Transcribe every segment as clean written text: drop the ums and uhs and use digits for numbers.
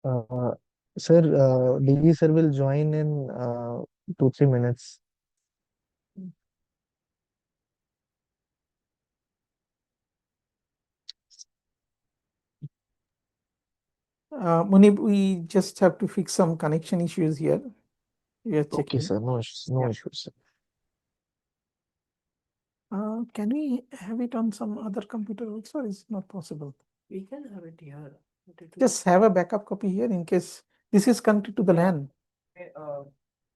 Uh, sir, DV sir will join in 2-3 minutes. Munib, we just have to fix some connection issues here. We are Okay, checking. sir. No issues. No Yeah. issues, sir. Can we have it on some other computer also, or is it not possible? We can have it here. Just have a backup copy here in case this is connected to the LAN.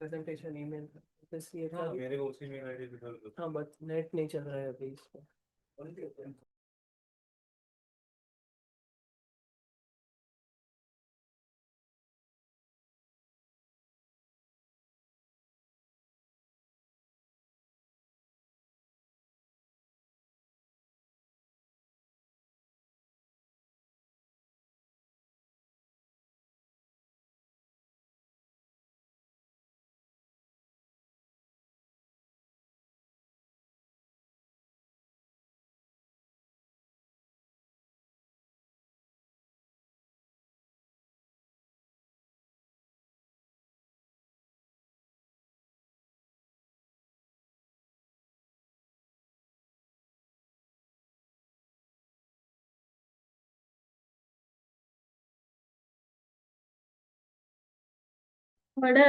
Presentation email this ये हाँ मेरे को उसी mail ID पे कर दो हाँ but net नहीं चल रहा है अभी इस पर बड़ा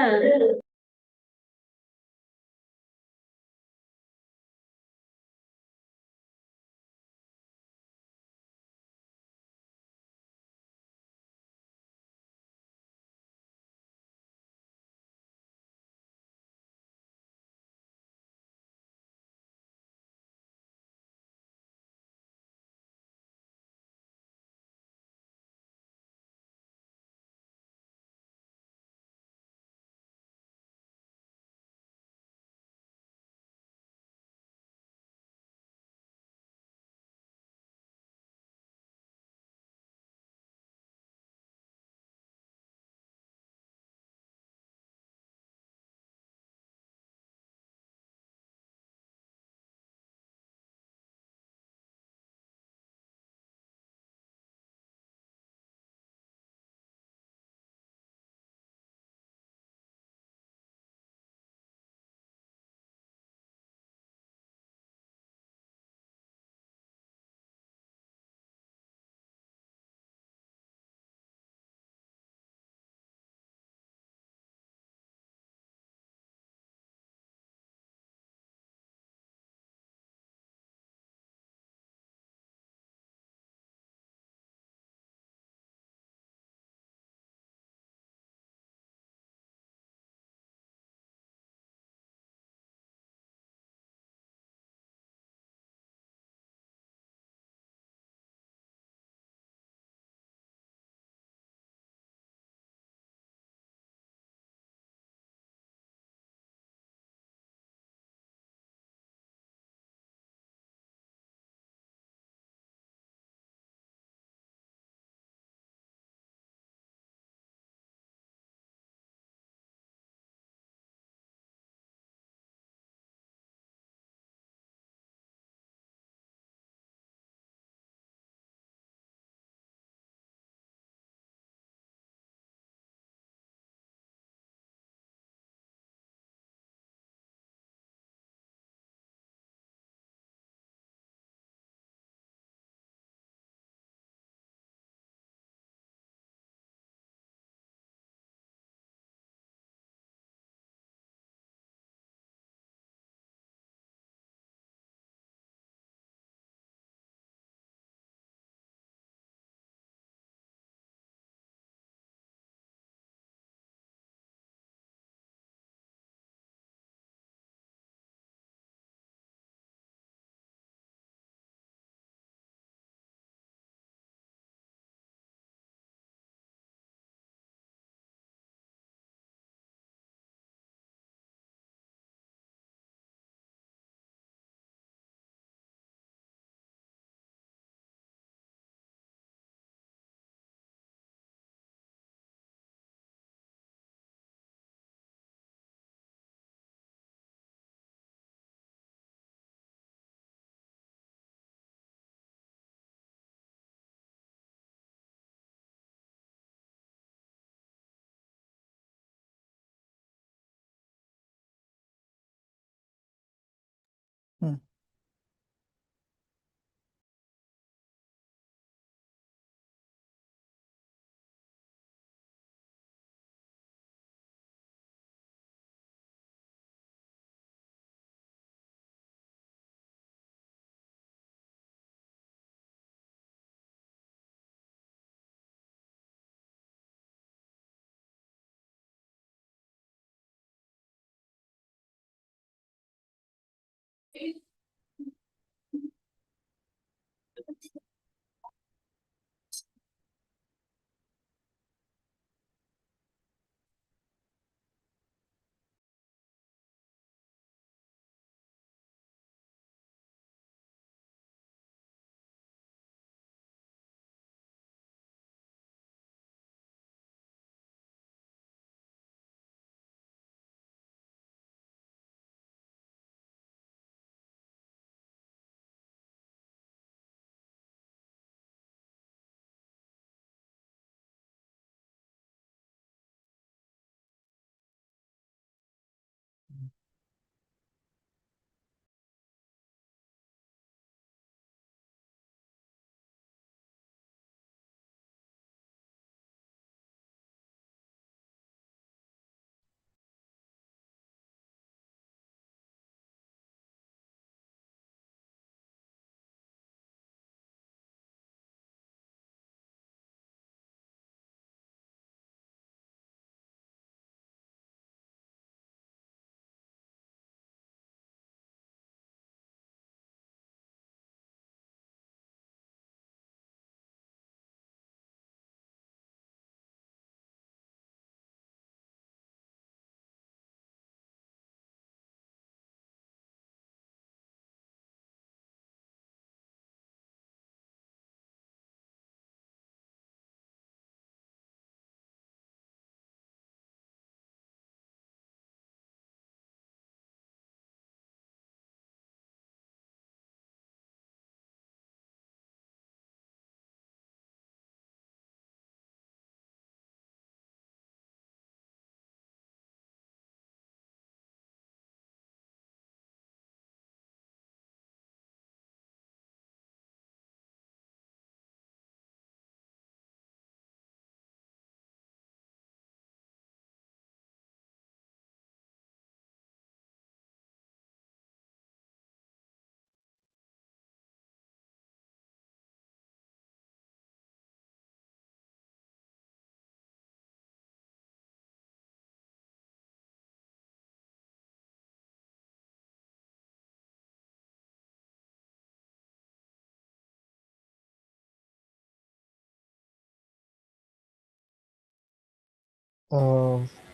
Hmm.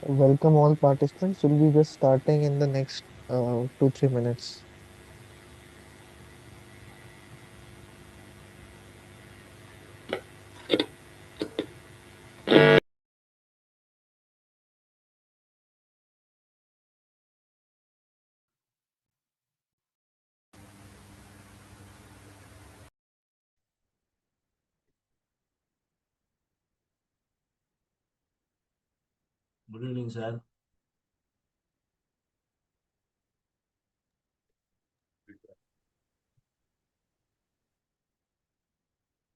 Welcome all participants. We'll be just starting in the next 2-3 minutes. Good evening, sir.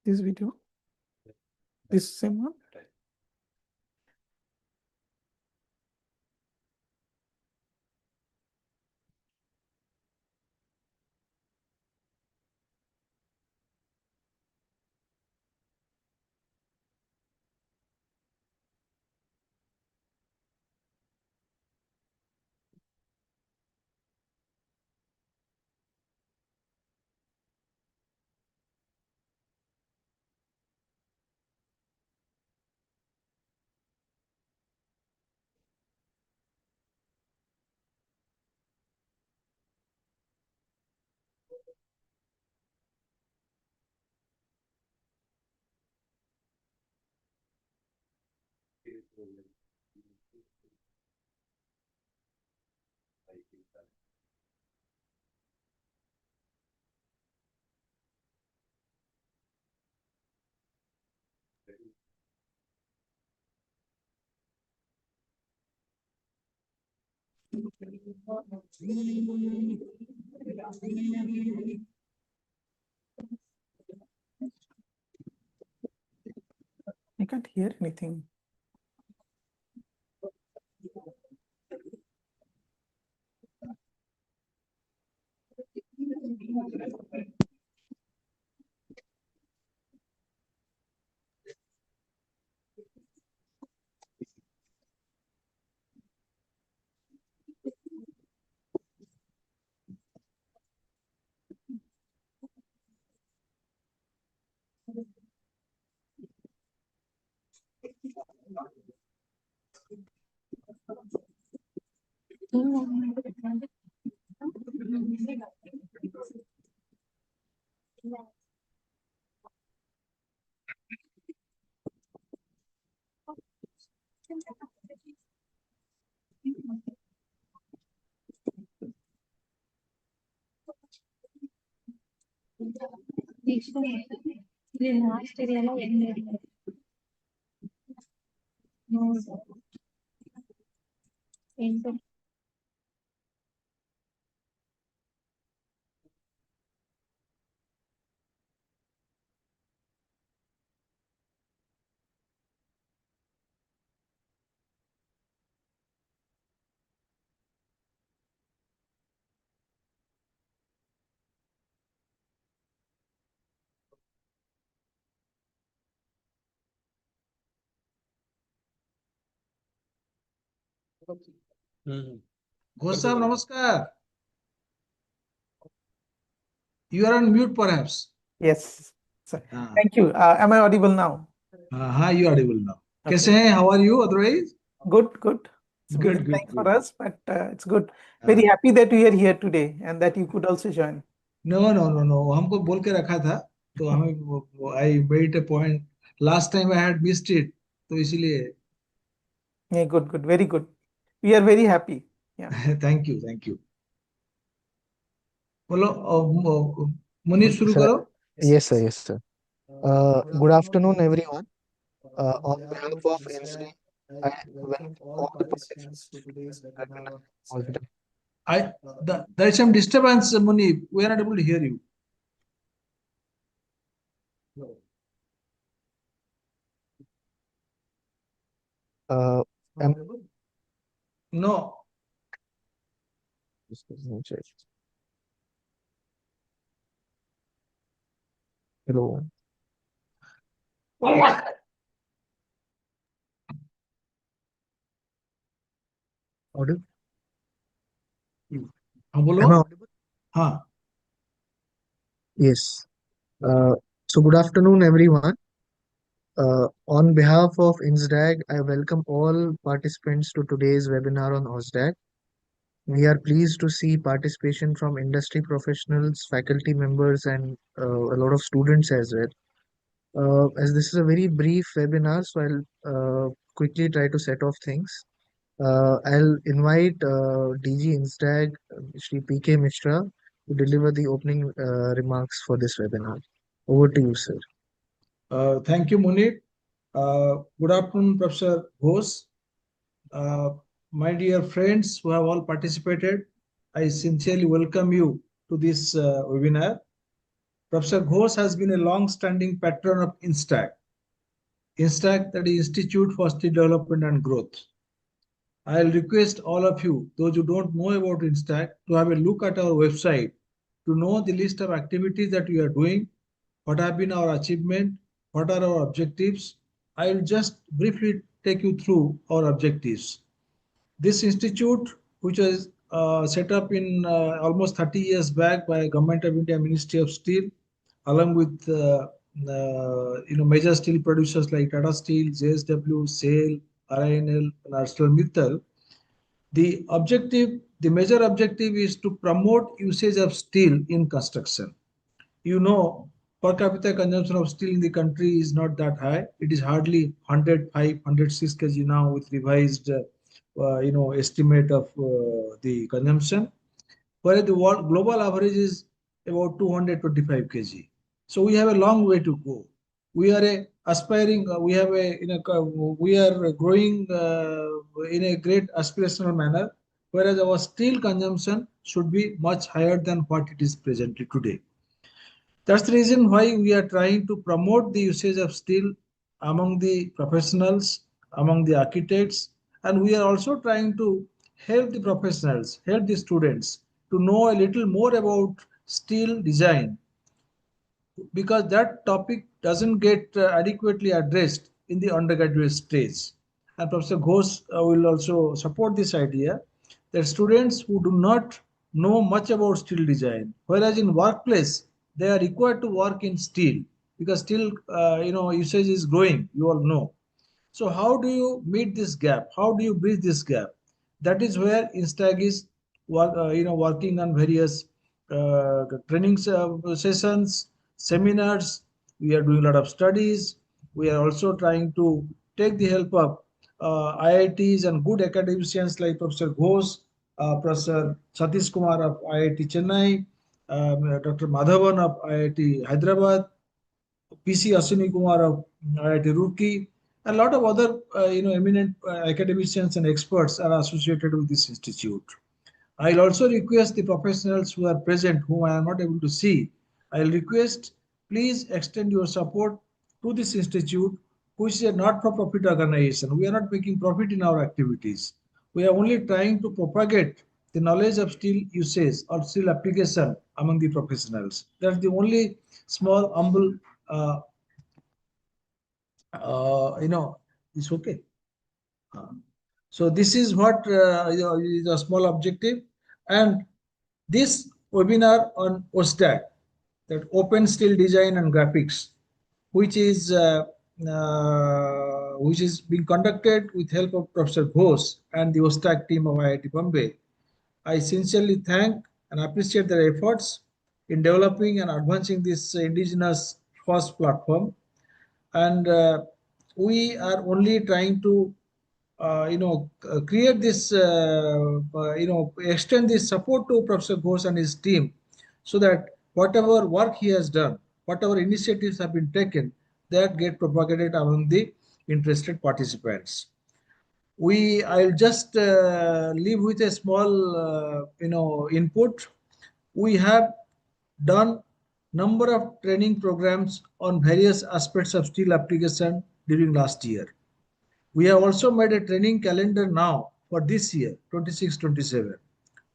This video, this same one. I can't hear anything. Ghosh साहब नमस्कार. You are on mute perhaps. Yes, sir. हाँ Thank you. Am I audible now? हाँ, you are audible now. Okay. कैसे हैं? How are you otherwise? Good, good. It's a Good, busy good, time for good. us, but it's good. Very happy that we are here today and that you could also join. No, हमको बोल के रखा था तो हमें I made a point. Last time I had missed it, तो इसीलिए. Yeah, good, good, very good. We are very happy. Yeah. Thank you, thank you. बोलो मुनीष शुरू Sir, करो. yes, sir. Yes, sir. Good afternoon, everyone. On behalf of INSDAG, I welcome all the participants to today's webinar on Osdag. There is some disturbance, Muni. We are not able to hear you. Am- No. Just let me check. Hello. Audible? हाँ बोलो. Am I audible? हाँ. Yes. So good afternoon, everyone. On behalf of INSDAG, I welcome all participants to today's webinar on Osdag. We are pleased to see participation from industry professionals, faculty members, and a lot of students as well. As this is a very brief webinar, so I'll quickly try to set off things. I'll invite DG INSDAG, Shri PK Mishra, to deliver the opening remarks for this webinar. Over to you, sir. Thank you, Munir. Good afternoon, Professor Ghosh. My dear friends who have all participated, I sincerely welcome you to this webinar. Professor Ghosh has been a long-standing patron of INSTAG. INSTAG, that is Institute for Skill Development and Growth. I'll request all of you, those who don't know about INSTAG, to have a look at our website to know the list of activities that we are doing, what have been our achievement, what are our objectives. I'll just briefly take you through our objectives. This institute, which was set up in almost 30 years back by Government of India Ministry of Steel, along with major steel producers like Tata Steel, JSW, SAIL, RINL, and ArcelorMittal. The major objective is to promote usage of steel in construction. You know, per capita consumption of steel in the country is not that high. It is hardly 105, 106 kg now with revised, estimate of the consumption, whereas the world global average is about 225 kg. So we have a long way to go. We are aspiring. We are growing in a great aspirational manner. whereas our steel consumption should be much higher than what it is presently today. That's the reason why we are trying to promote the usage of steel among the professionals, among the architects, and we are also trying to help the professionals, help the students to know a little more about steel design, because that topic doesn't get adequately addressed in the undergraduate stage. And Professor Ghosh will also support this idea that students who do not know much about steel design, whereas in workplace they are required to work in steel because steel usage is growing, you all know. So how do you meet this gap? How do you bridge this gap? That is where INSTAG is working on various training sessions, seminars. We are doing a lot of studies. We are also trying to take the help of IITs and good academicians like Professor Ghosh, Professor Satish Kumar of IIT Chennai, Dr. Madhavan of IIT Hyderabad, PC Ashwini Kumar of IIT Roorkee, a lot of other eminent academicians and experts are associated with this institute. I'll also request the professionals who are present, whom I am not able to see, I'll request please extend your support to this institute, which is a not-for-profit organization. We are not making profit in our activities. We are only trying to propagate the knowledge of steel usage or steel application among the professionals. That's the only small, humble, uh, it's okay. Uh, so this is what is a small objective, and this webinar on Osdag, that open steel design and graphics, which is being conducted with help of Professor Ghosh and the Osdag team of IIT Bombay. I sincerely thank and appreciate their efforts in developing and advancing this indigenous first platform, and we are only trying to create this extend this support to Professor Ghosh and his team, so that whatever work he has done, whatever initiatives have been taken, that get propagated among the interested participants. I'll just leave with a small input. We have done number of training programs on various aspects of steel application during last year. We have also made a training calendar now for this year, 26-27.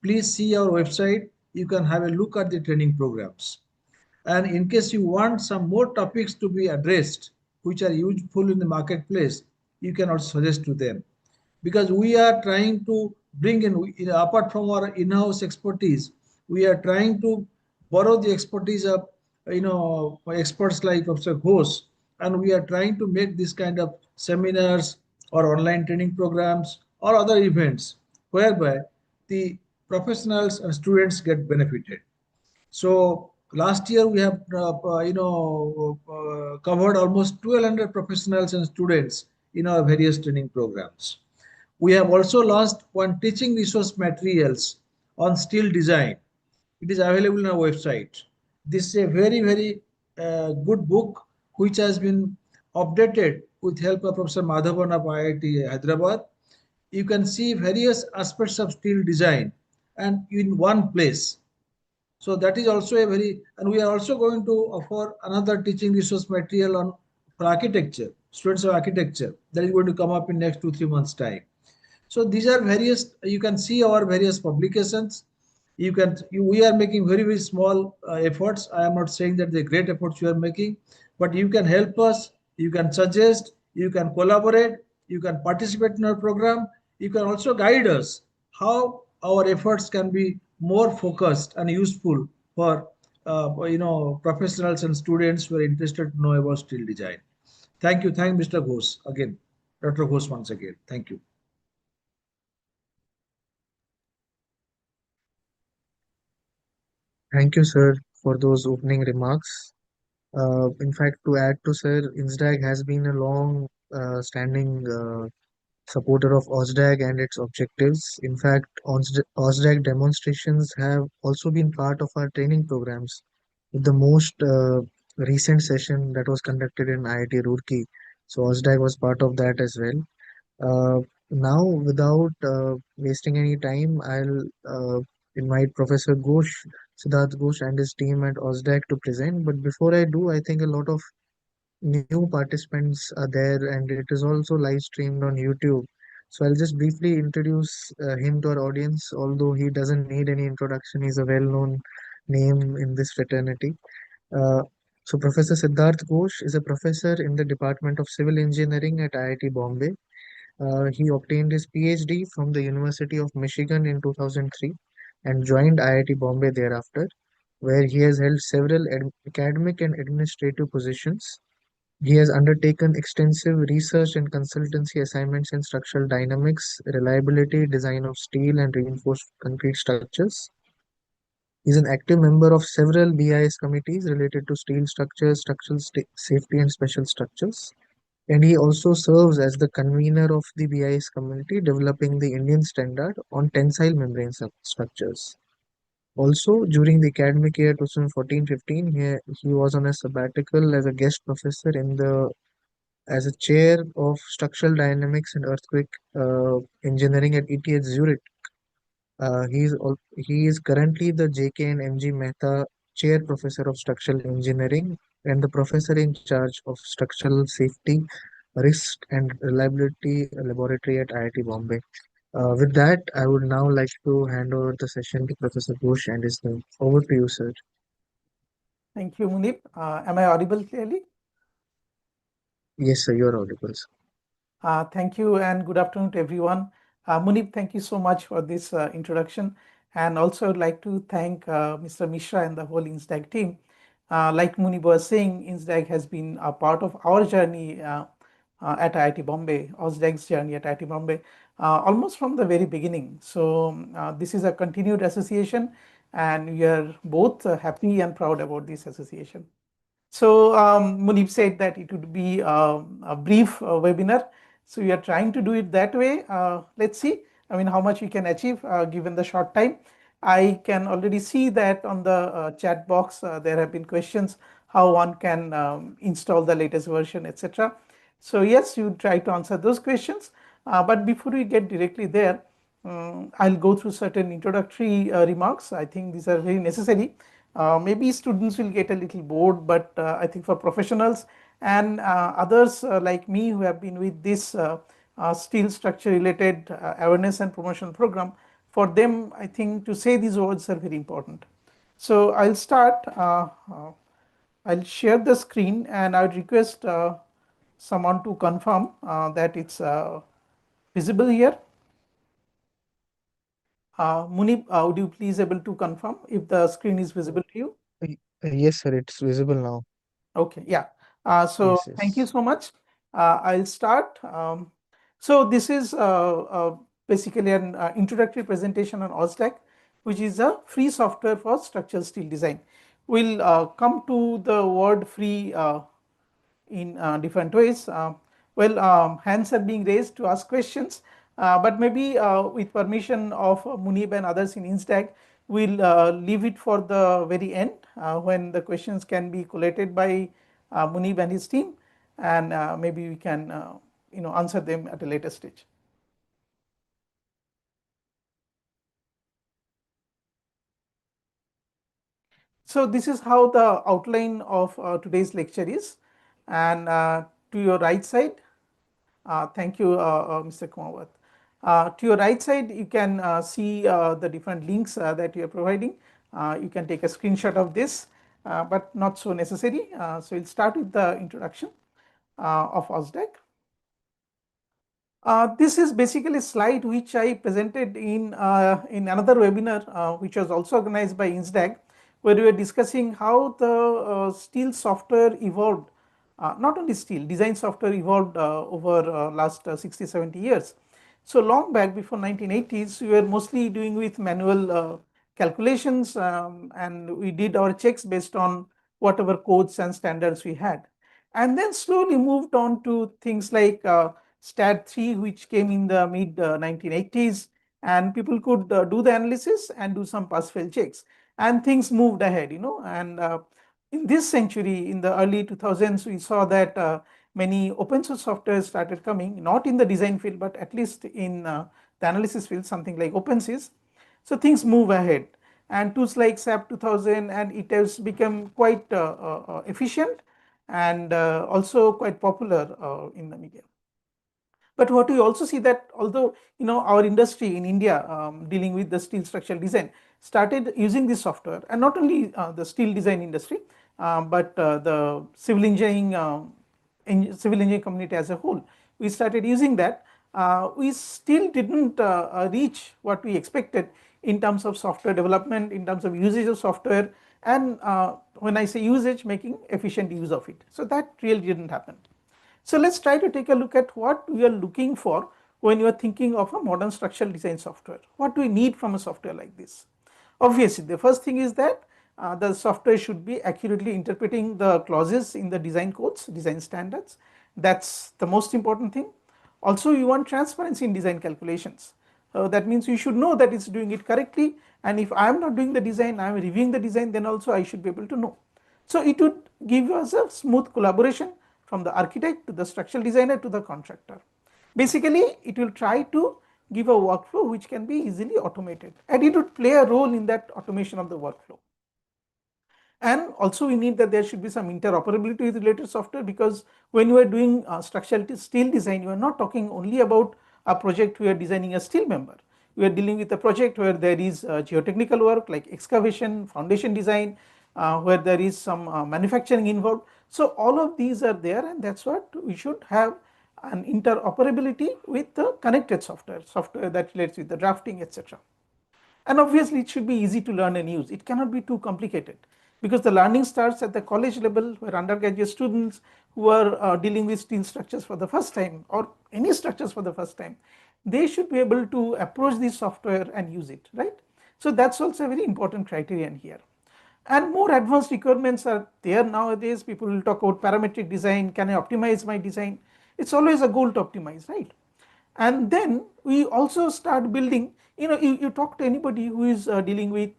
Please see our website. You can have a look at the training programs. And in case you want some more topics to be addressed, which are useful in the marketplace, you can also suggest to them. Because we are trying to bring in, apart from our in-house expertise, we are trying to borrow the expertise of experts like Professor Ghosh, and we are trying to make this kind of seminars or online training programs or other events whereby the professionals and students get benefited. So last year we have covered almost 1,200 professionals and students in our various training programs. We have also launched one teaching resource materials on steel design. It is available on our website. This is a very good book which has been updated with help of Professor Madhavan of IIT Hyderabad. You can see various aspects of steel design and in one place. So that is also a very, and we are also going to offer another teaching resource material on for architecture, students of architecture, that is going to come up in next 2-3 months time. So these are various, you can see our various publications. We are making very small efforts. I am not saying that the great efforts you are making, but you can help us, you can suggest, you can collaborate, you can participate in our program, you can also guide us how our efforts can be more focused and useful for professionals and students who are interested to know about steel design. Thank you. Thank Mr. Ghosh again. Dr. Ghosh once again. Thank you. Thank you, sir, for those opening remarks. In fact, to add to sir, INSDAG has been a long standing supporter of Osdag and its objectives. In fact, Osdag demonstrations have also been part of our training programs. With the most recent session that was conducted in IIT Roorkee, so Osdag was part of that as well. Uh, Now, without wasting any time, I'll invite Professor Ghosh, Siddharth Ghosh, and his team at Osdag to present. But before I do, I think a lot of new participants are there, and it is also live streamed on YouTube. So I'll just briefly introduce him to our audience. Although he doesn't need any introduction, he's a well-known name in this fraternity. Uh, so Professor Siddharth Ghosh is a professor in the Department of Civil Engineering at IIT Bombay. He obtained his PhD from the University of Michigan in 2003 and joined IIT Bombay thereafter, where he has held several academic and administrative positions. He has undertaken extensive research and consultancy assignments in structural dynamics, reliability, design of steel and reinforced concrete structures. He is an active member of several BIS committees related to steel structures, structural safety, and special structures. And he also serves as the convener of the BIS community developing the Indian standard on tensile membrane structures. Also, during the academic year 2014-15, he was on a sabbatical as a guest professor in the as a chair of structural dynamics and earthquake engineering at ETH Zurich. He is currently the JK and MG Mehta Chair Professor of Structural Engineering and the professor in charge of Structural Safety, Risk and Reliability Laboratory at IIT Bombay. With that, I would now like to hand over the session to Professor Ghosh and his team. Over to you, sir. Thank you, Munib. Am I audible clearly? Yes, sir, you are audible, sir. Thank you and good afternoon to everyone. Munib, thank you so much for this introduction. And also I'd like to thank Mr. Mishra and the whole INSDAG team. Like Munib was saying, INSDAG has been a part of our journey at IIT Bombay, OSDAG's journey at IIT Bombay, almost from the very beginning. So this is a continued association and we are both happy and proud about this association. So Munib said that it would be a brief webinar. So we are trying to do it that way. Let's see, I mean, how much we can achieve given the short time. I can already see that on the chat box, there have been questions how one can install the latest version, etc. So yes, you try to answer those questions. But before we get directly there, I'll go through certain introductory remarks. I think these are very necessary. Maybe students will get a little bored, but I think for professionals and others like me who have been with this steel structure related awareness and promotional program, for them I think to say these words are very important. So I'll start, I'll share the screen and I would request someone to confirm that it's visible here. Munib, would you please able to confirm if the screen is visible to you? Yes, sir, it's visible now. Okay, yeah. So Yes, thank you yes. so much. I'll start. So this is basically an introductory presentation on Osdag, which is a free software for structural steel design. We'll come to the word free in different ways. Well, hands are being raised to ask questions, but maybe with permission of Munib and others in INSDAG, we'll leave it for the very end when the questions can be collated by Munib and his team, and maybe we can answer them at a later stage. So this is how the outline of today's lecture is, and to your right side, thank you, Mr. Kumawat. To your right side, you can see the different links that you are providing. You can take a screenshot of this, but not so necessary. So we'll start with the introduction of Osdag. This is basically a slide which I presented in another webinar, which was also organized by INSDAG, where we were discussing how the steel software evolved. Not only steel, design software evolved over last 60, 70 years. So long back before 1980s, we were mostly doing with manual calculations, and we did our checks based on whatever codes and standards we had. And then slowly moved on to things like STAT 3, which came in the mid 1980s, and people could do the analysis and do some pass fail checks, and things moved ahead, and in this century, in the early 2000s, we saw that many open source software started coming, not in the design field, but at least in the analysis field, something like OpenSys. So things move ahead, and tools like SAP 2000 and it has become quite efficient and also quite popular in the media. But what we also see that although our industry in India dealing with the steel structural design started using this software, and not only the steel design industry, but the civil engineering community as a whole, we started using that. We still didn't reach what we expected in terms of software development, in terms of usage of software, and when I say usage, making efficient use of it. So that really didn't happen. So let's try to take a look at what we are looking for when you are thinking of a modern structural design software. What do we need from a software like this? Obviously, the first thing is that the software should be accurately interpreting the clauses in the design codes, design standards. That's the most important thing. Also, you want transparency in design calculations. That means you should know that it's doing it correctly, and if I am not doing the design, I am reviewing the design, then also I should be able to know. So it would give us a smooth collaboration from the architect to the structural designer to the contractor. Basically, it will try to give a workflow which can be easily automated, and it would play a role in that automation of the workflow. And also we need that there should be some interoperability with related software, because when you are doing structural steel design, you are not talking only about a project where you are designing a steel member. We are dealing with a project where there is geotechnical work like excavation, foundation design, where there is some manufacturing involved. So all of these are there, and that's what we should have, an interoperability with the connected software that relates with the drafting, etc. And obviously it should be easy to learn and use. It cannot be too complicated, because the learning starts at the college level, where undergraduate students who are dealing with steel structures for the first time, or any structures for the first time, they should be able to approach this software and use it, right? So that's also a very important criterion here. And more advanced requirements are there nowadays. People will talk about parametric design. Can I optimize my design? It's always a goal to optimize, right? And then we also start building, you talk to anybody who is dealing with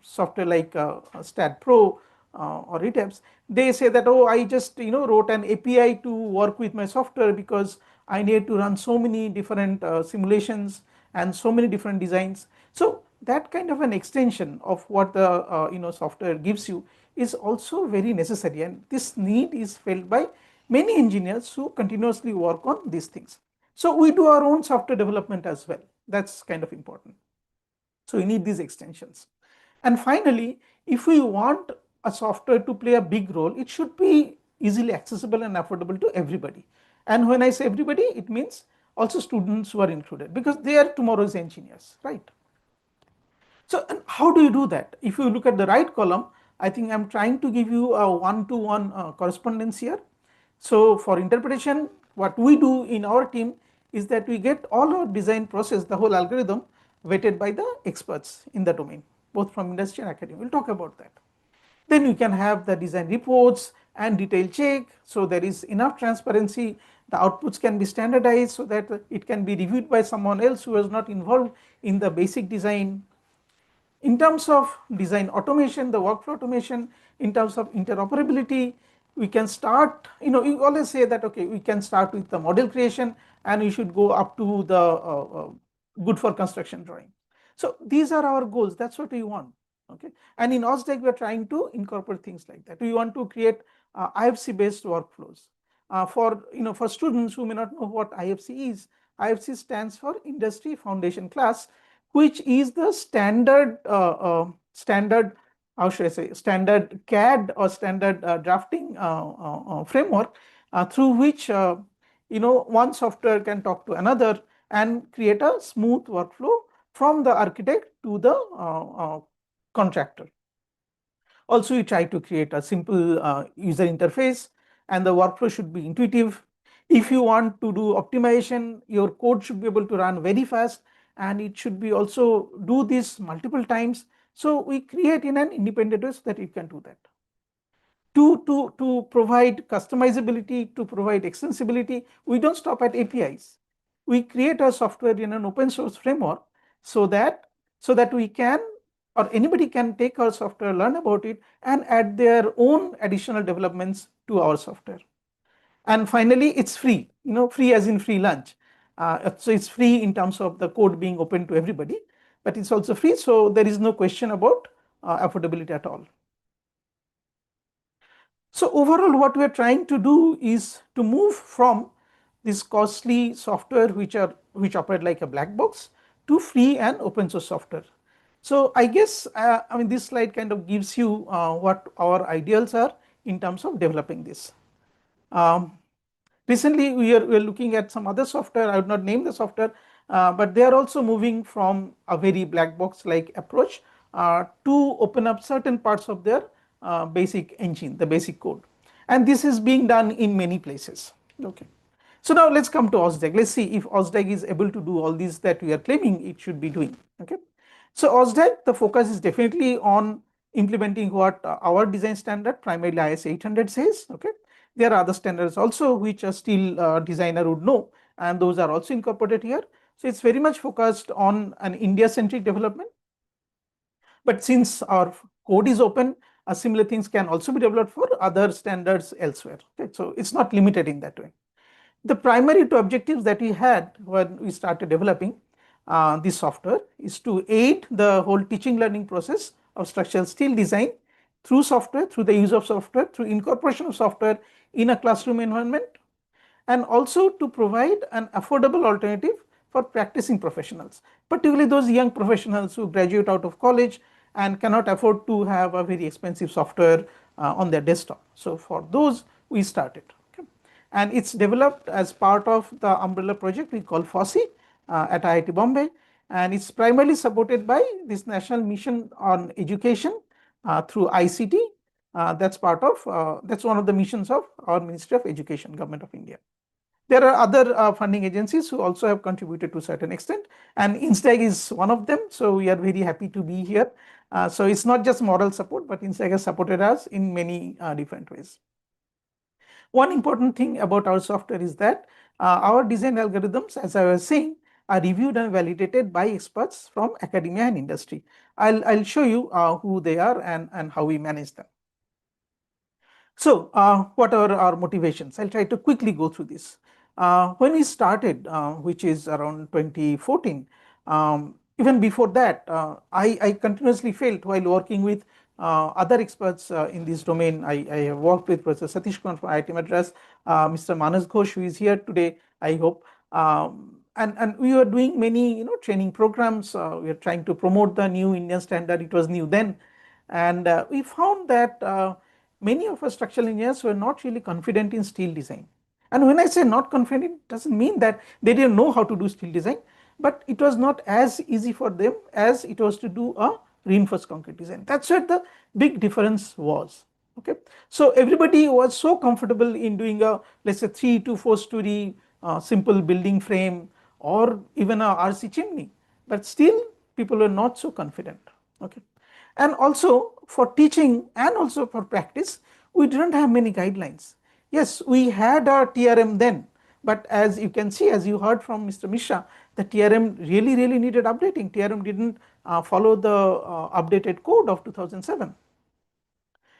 software like Stat Pro or ETABS, they say that, oh, I just wrote an API to work with my software because I need to run so many different simulations and so many different designs. So that kind of an extension of what the software gives you is also very necessary, and this need is felt by many engineers who continuously work on these things. So we do our own software development as well. That's kind of important. So we need these extensions. And finally, if we want a software to play a big role, it should be easily accessible and affordable to everybody. And when I say everybody, it means also students who are included, because they are tomorrow's engineers, right? So how do you do that? If you look at the right column, I think I'm trying to give you a one-to-one correspondence here. So for interpretation, what we do in our team is that we get all our design process, the whole algorithm, vetted by the experts in the domain, both from industry and academia. We'll talk about that. Then you can have the design reports and detail check, so there is enough transparency. The outputs can be standardized so that it can be reviewed by someone else who is not involved in the basic design. In terms of design automation, the workflow automation, in terms of interoperability, we can start, you always say that, okay, we can start with the model creation and we should go up to the good for construction drawing. So these are our goals, that's what we want, okay. And in Osdag, we are trying to incorporate things like that. We want to create IFC based workflows. For students who may not know what IFC is, IFC stands for Industry Foundation Class, which is the standard how should I say, standard CAD or standard drafting framework through which one software can talk to another and create a smooth workflow from the architect to the contractor. Also, we try to create a simple user interface, and the workflow should be intuitive. If you want to do optimization, your code should be able to run very fast, and it should be also do this multiple times. So we create in an independent way so that you can do that. To provide customizability, to provide extensibility, we don't stop at APIs. We create our software in an open source framework so that we can, or anybody can take our software, learn about it, and add their own additional developments to our software. And finally, it's free, free as in free lunch. So it's free in terms of the code being open to everybody, but it's also free. So there is no question about affordability at all. So overall, what we are trying to do is to move from this costly software which operate like a black box to free and open source software. So I guess this slide kind of gives you what our ideals are in terms of developing this. Recently we are looking at some other software. I would not name the software, but they are also moving from a very black box like approach to open up certain parts of their basic engine, the basic code, and this is being done in many places. Okay. So now let's come to Osdag. Let's see if Osdag is able to do all these that we are claiming it should be doing. Okay. So Osdag, the focus is definitely on implementing what our design standard, primarily IS 800 says. Okay. There are other standards also which a steel designer would know, and those are also incorporated here. So it's very much focused on an India-centric development. But since our code is open, similar things can also be developed for other standards elsewhere. Okay. So it's not limited in that way. The primary two objectives that we had when we started developing this software is to aid the whole teaching learning process of structural steel design through software, through the use of software, through incorporation of software in a classroom environment, and also to provide an affordable alternative for practicing professionals, particularly those young professionals who graduate out of college and cannot afford to have a very expensive software on their desktop. So for those we started. Okay. And it's developed as part of the umbrella project we call FOSSI at IIT Bombay, and it's primarily supported by this National Mission on Education through ICT. That's one of the missions of our Ministry of Education, Government of India. There are other funding agencies who also have contributed to a certain extent, and INSDAG is one of them. So we are very happy to be here. So it's not just moral support, but INSDAG has supported us in many different ways. One important thing about our software is that our design algorithms, as I was saying, are reviewed and validated by experts from academia and industry. I'll show you who they are and how we manage them. So what are our motivations? I'll try to quickly go through this. When we started, which is around 2014, even before that, I continuously felt while working with other experts in this domain. I have worked with Professor Satish Kumar from IIT Madras, Mr. Manas Ghosh, who is here today, I hope. And we were doing many training programs. We are trying to promote the new Indian standard. It was new then. And we found that many of our structural engineers were not really confident in steel design. And when I say not confident, it doesn't mean that they didn't know how to do steel design, but it was not as easy for them as it was to do a reinforced concrete design. That's where the big difference was. Okay, so everybody was so comfortable in doing a, let's say, 3 to 4 story simple building frame or even a RC chimney, but still people were not so confident. Okay. And also for teaching and also for practice, we didn't have many guidelines. Yes, we had our TRM then, but as you can see, as you heard from Mr. Mishra, the TRM really needed updating. TRM didn't follow the updated code of 2007.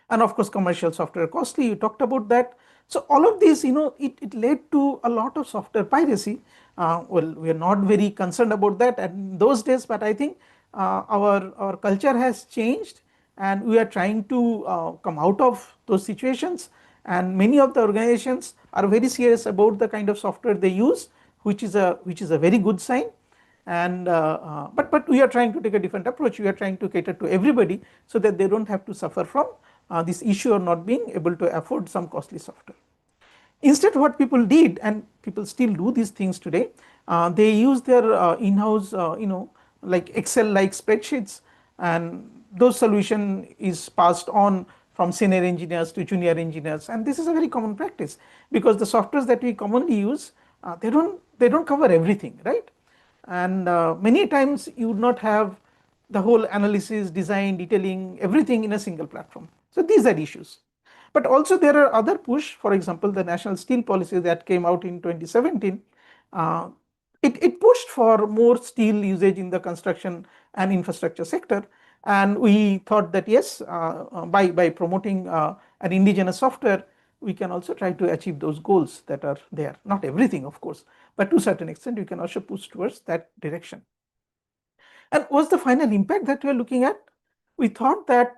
And of course, commercial software costly, you talked about that. So all of these, it led to a lot of software piracy. Well, we are not very concerned about that in those days, but I think our culture has changed and we are trying to come out of those situations, and many of the organizations are very serious about the kind of software they use, which is a very good sign. And but we are trying to take a different approach. We are trying to cater to everybody so that they don't have to suffer from this issue of not being able to afford some costly software. Instead, what people did, and people still do these things today, they use their in-house like Excel-like spreadsheets, and those solution is passed on from senior engineers to junior engineers, and this is a very common practice because the softwares that we commonly use, they don't cover everything, right? And many times you would not have the whole analysis, design, detailing, everything in a single platform. So these are issues. But also there are other push, for example, the national steel policy that came out in 2017, it pushed for more steel usage in the construction and infrastructure sector. And we thought that yes, by promoting an indigenous software, we can also try to achieve those goals that are there. Not everything, of course, but to a certain extent, you can also push towards that direction. And what's the final impact that we are looking at? We thought that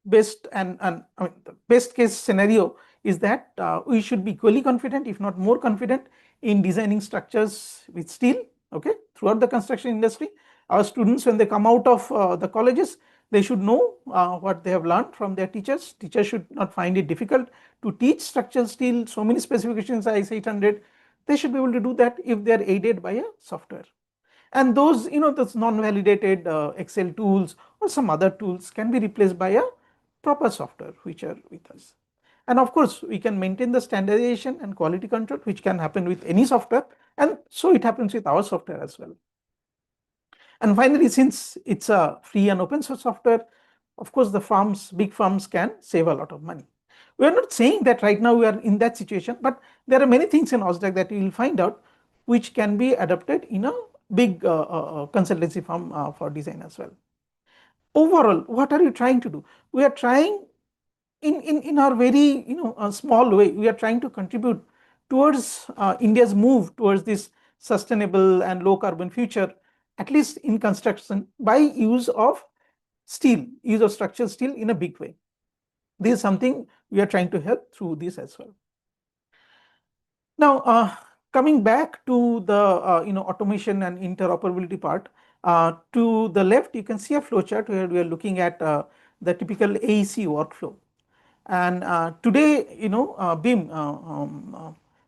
best and I mean, the best case scenario is that we should be equally confident, if not more confident, in designing structures with steel. Okay, throughout the construction industry, our students, when they come out of the colleges, they should know what they have learned from their teachers. Teachers should not find it difficult to teach structural steel, so many specifications, IS 800. They should be able to do that if they are aided by a software. And those, those non-validated Excel tools or some other tools can be replaced by a proper software which are with us. And of course, we can maintain the standardization and quality control, which can happen with any software, and so it happens with our software as well. And finally, since it's a free and open source software, of course, the firms, big firms, can save a lot of money. We are not saying that right now we are in that situation, but there are many things in Osdag that you will find out which can be adopted in a big consultancy firm for design as well. Overall, what are you trying to do? We are trying in our very small way, we are trying to contribute towards India's move towards this sustainable and low carbon future, at least in construction, by use of steel, use of structural steel in a big way. This is something we are trying to help through this as well. Now, coming back to the automation and interoperability part, to the left you can see a flowchart where we are looking at the typical AEC workflow. And today,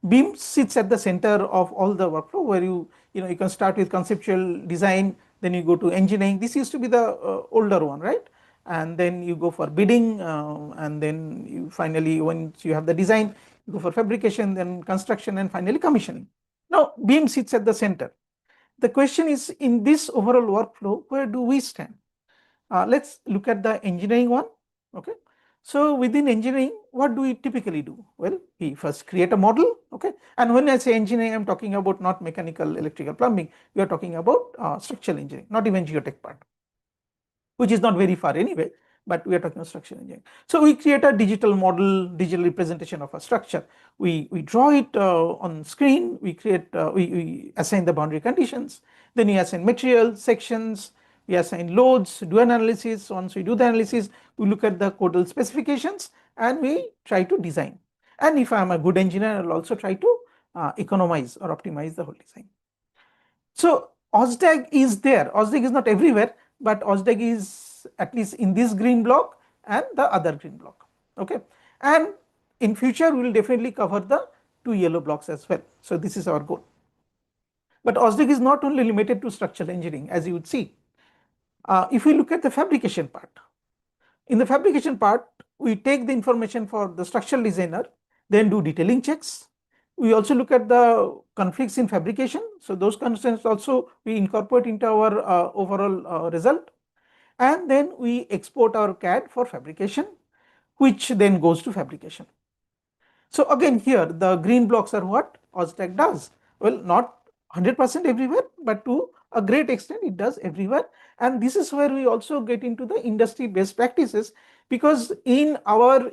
BIM sits at the center of all the workflow, where you can start with conceptual design, then you go to engineering. This used to be the older one, right? And then you go for bidding, and then you finally, once you have the design, you go for fabrication, then construction, and finally commissioning. Now, BIM sits at the center. The question is, in this overall workflow, where do we stand? Let's look at the engineering one. Okay. So within engineering, what do we typically do? Well, we first create a model. Okay. And when I say engineering, I'm talking about not mechanical, electrical, plumbing. We are talking about structural engineering, not even geotech part, which is not very far anyway, but we are talking about structural engineering. So we create a digital model, digital representation of a structure. We draw it on screen, we create, we assign the boundary conditions, then we assign materials, sections, we assign loads, do an analysis. Once we do the analysis, we look at the codal specifications and we try to design. And if I am a good engineer, I will also try to economize or optimize the whole design. So Osdag is there. Osdag is not everywhere, but Osdag is at least in this green block and the other green block. Okay, and in future we will definitely cover the 2 yellow blocks as well. So this is our goal. But Osdag is not only limited to structural engineering, as you would see. If we look at the fabrication part, in the fabrication part, we take the information for the structural designer, then do detailing checks. We also look at the conflicts in fabrication. So those constraints also we incorporate into our overall result. And then we export our CAD for fabrication, which then goes to fabrication. So again, here the green blocks are what Osdag does. Well, not 100% everywhere, but to a great extent it does everywhere. And this is where we also get into the industry best practices, because in our,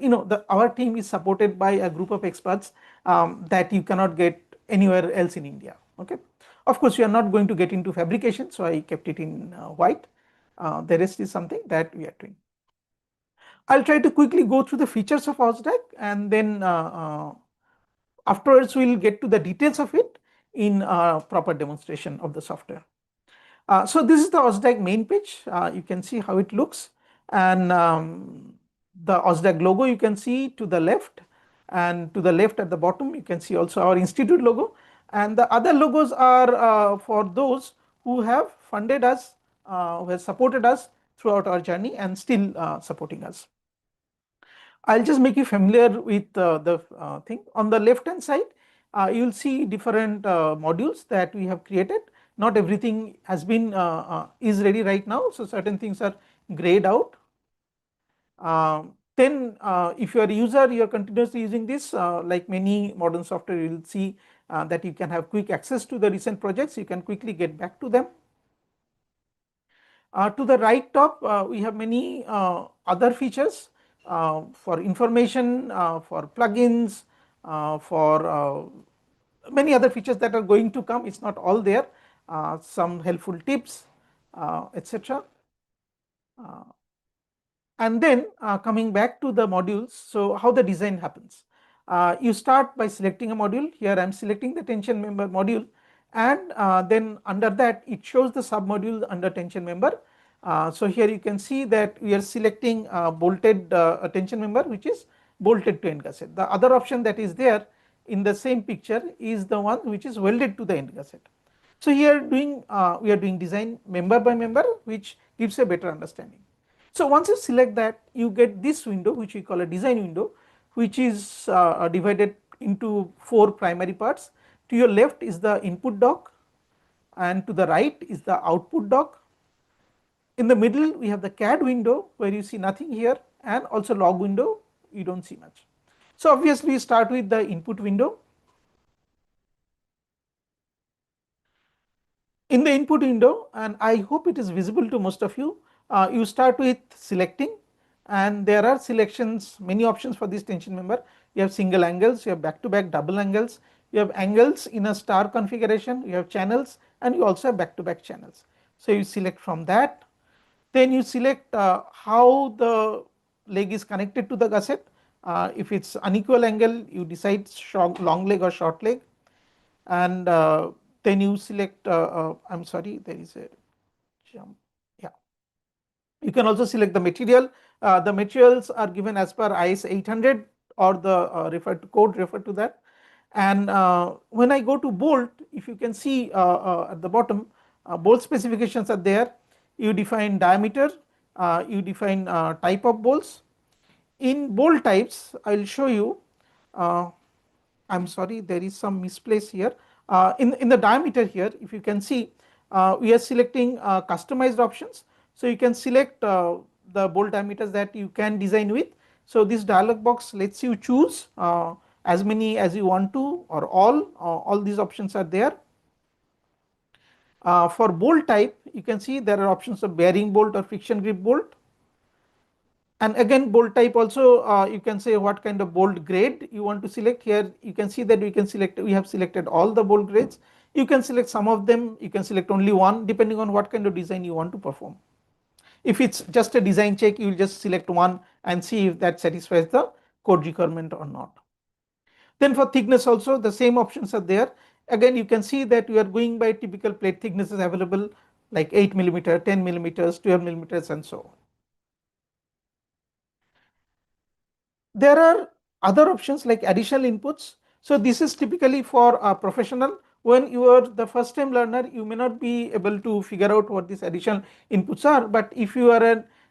our team is supported by a group of experts that you cannot get anywhere else in India. Okay. Of course, we are not going to get into fabrication, so I kept it in white. The rest is something that we are doing. I'll try to quickly go through the features of Osdag, and then afterwards we'll get to the details of it in a proper demonstration of the software. So this is the Osdag main page. You can see how it looks, and the Osdag logo you can see to the left, and to the left at the bottom you can see also our institute logo, and the other logos are for those who have funded us, who have supported us throughout our journey and still supporting us. I'll just make you familiar with the thing. On the left hand side, you will see different modules that we have created. Not everything has been is ready right now, so certain things are grayed out. Then if you are a user, you are continuously using this, like many modern software, you will see that you can have quick access to the recent projects, you can quickly get back to them. To the right top, we have many other features for information, for plugins, for many other features that are going to come. It's not all there. Some helpful tips, etc. And then coming back to the modules, so how the design happens. You start by selecting a module. Here I am selecting the tension member module, and then under that it shows the sub modules under tension member. So here you can see that we are selecting bolted tension member, which is bolted to end gusset. The other option that is there in the same picture is the one which is welded to the end gusset. So here we are doing design member by member, which gives a better understanding. So once you select that, you get this window which we call a design window, which is divided into 4 primary parts. To your left is the input dock, and to the right is the output dock. In the middle we have the CAD window where you see nothing here, and also log window, you do not see much. So obviously we start with the input window. In the input window, and I hope it is visible to most of you, you start with selecting, and there are selections, many options for this tension member. You have single angles, you have back to back double angles, you have angles in a star configuration, you have channels, and you also have back to back channels. So you select from that, then you select how the leg is connected to the gusset. If it is unequal angle, you decide long leg or short leg, and then you select, I am sorry, there is a jump, yeah. You can also select the material. The materials are given as per IS 800 or the referred to code referred to that. And when I go to bolt, if you can see at the bottom, bolt specifications are there. You define diameter, you define type of bolts. In bolt types, I will show you, I am sorry, there is some misplace here. In the diameter here, if you can see, we are selecting customized options. So you can select the bolt diameters that you can design with. So this dialog box lets you choose as many as you want to, or all these options are there. For bolt type, you can see there are options of bearing bolt or friction grip bolt. And again, bolt type also, you can say what kind of bolt grade you want to select. Here you can see that we have selected all the bolt grades. You can select some of them, you can select only one, depending on what kind of design you want to perform. If it's just a design check, you will just select one and see if that satisfies the code requirement or not. Then for thickness also, the same options are there. Again, you can see that we are going by typical plate thicknesses available, like 8 millimeter, 10 millimeters, 12 millimeters, and so on. There are other options like additional inputs. So this is typically for a professional. When you are the first time learner, you may not be able to figure out what these additional inputs are, but if you are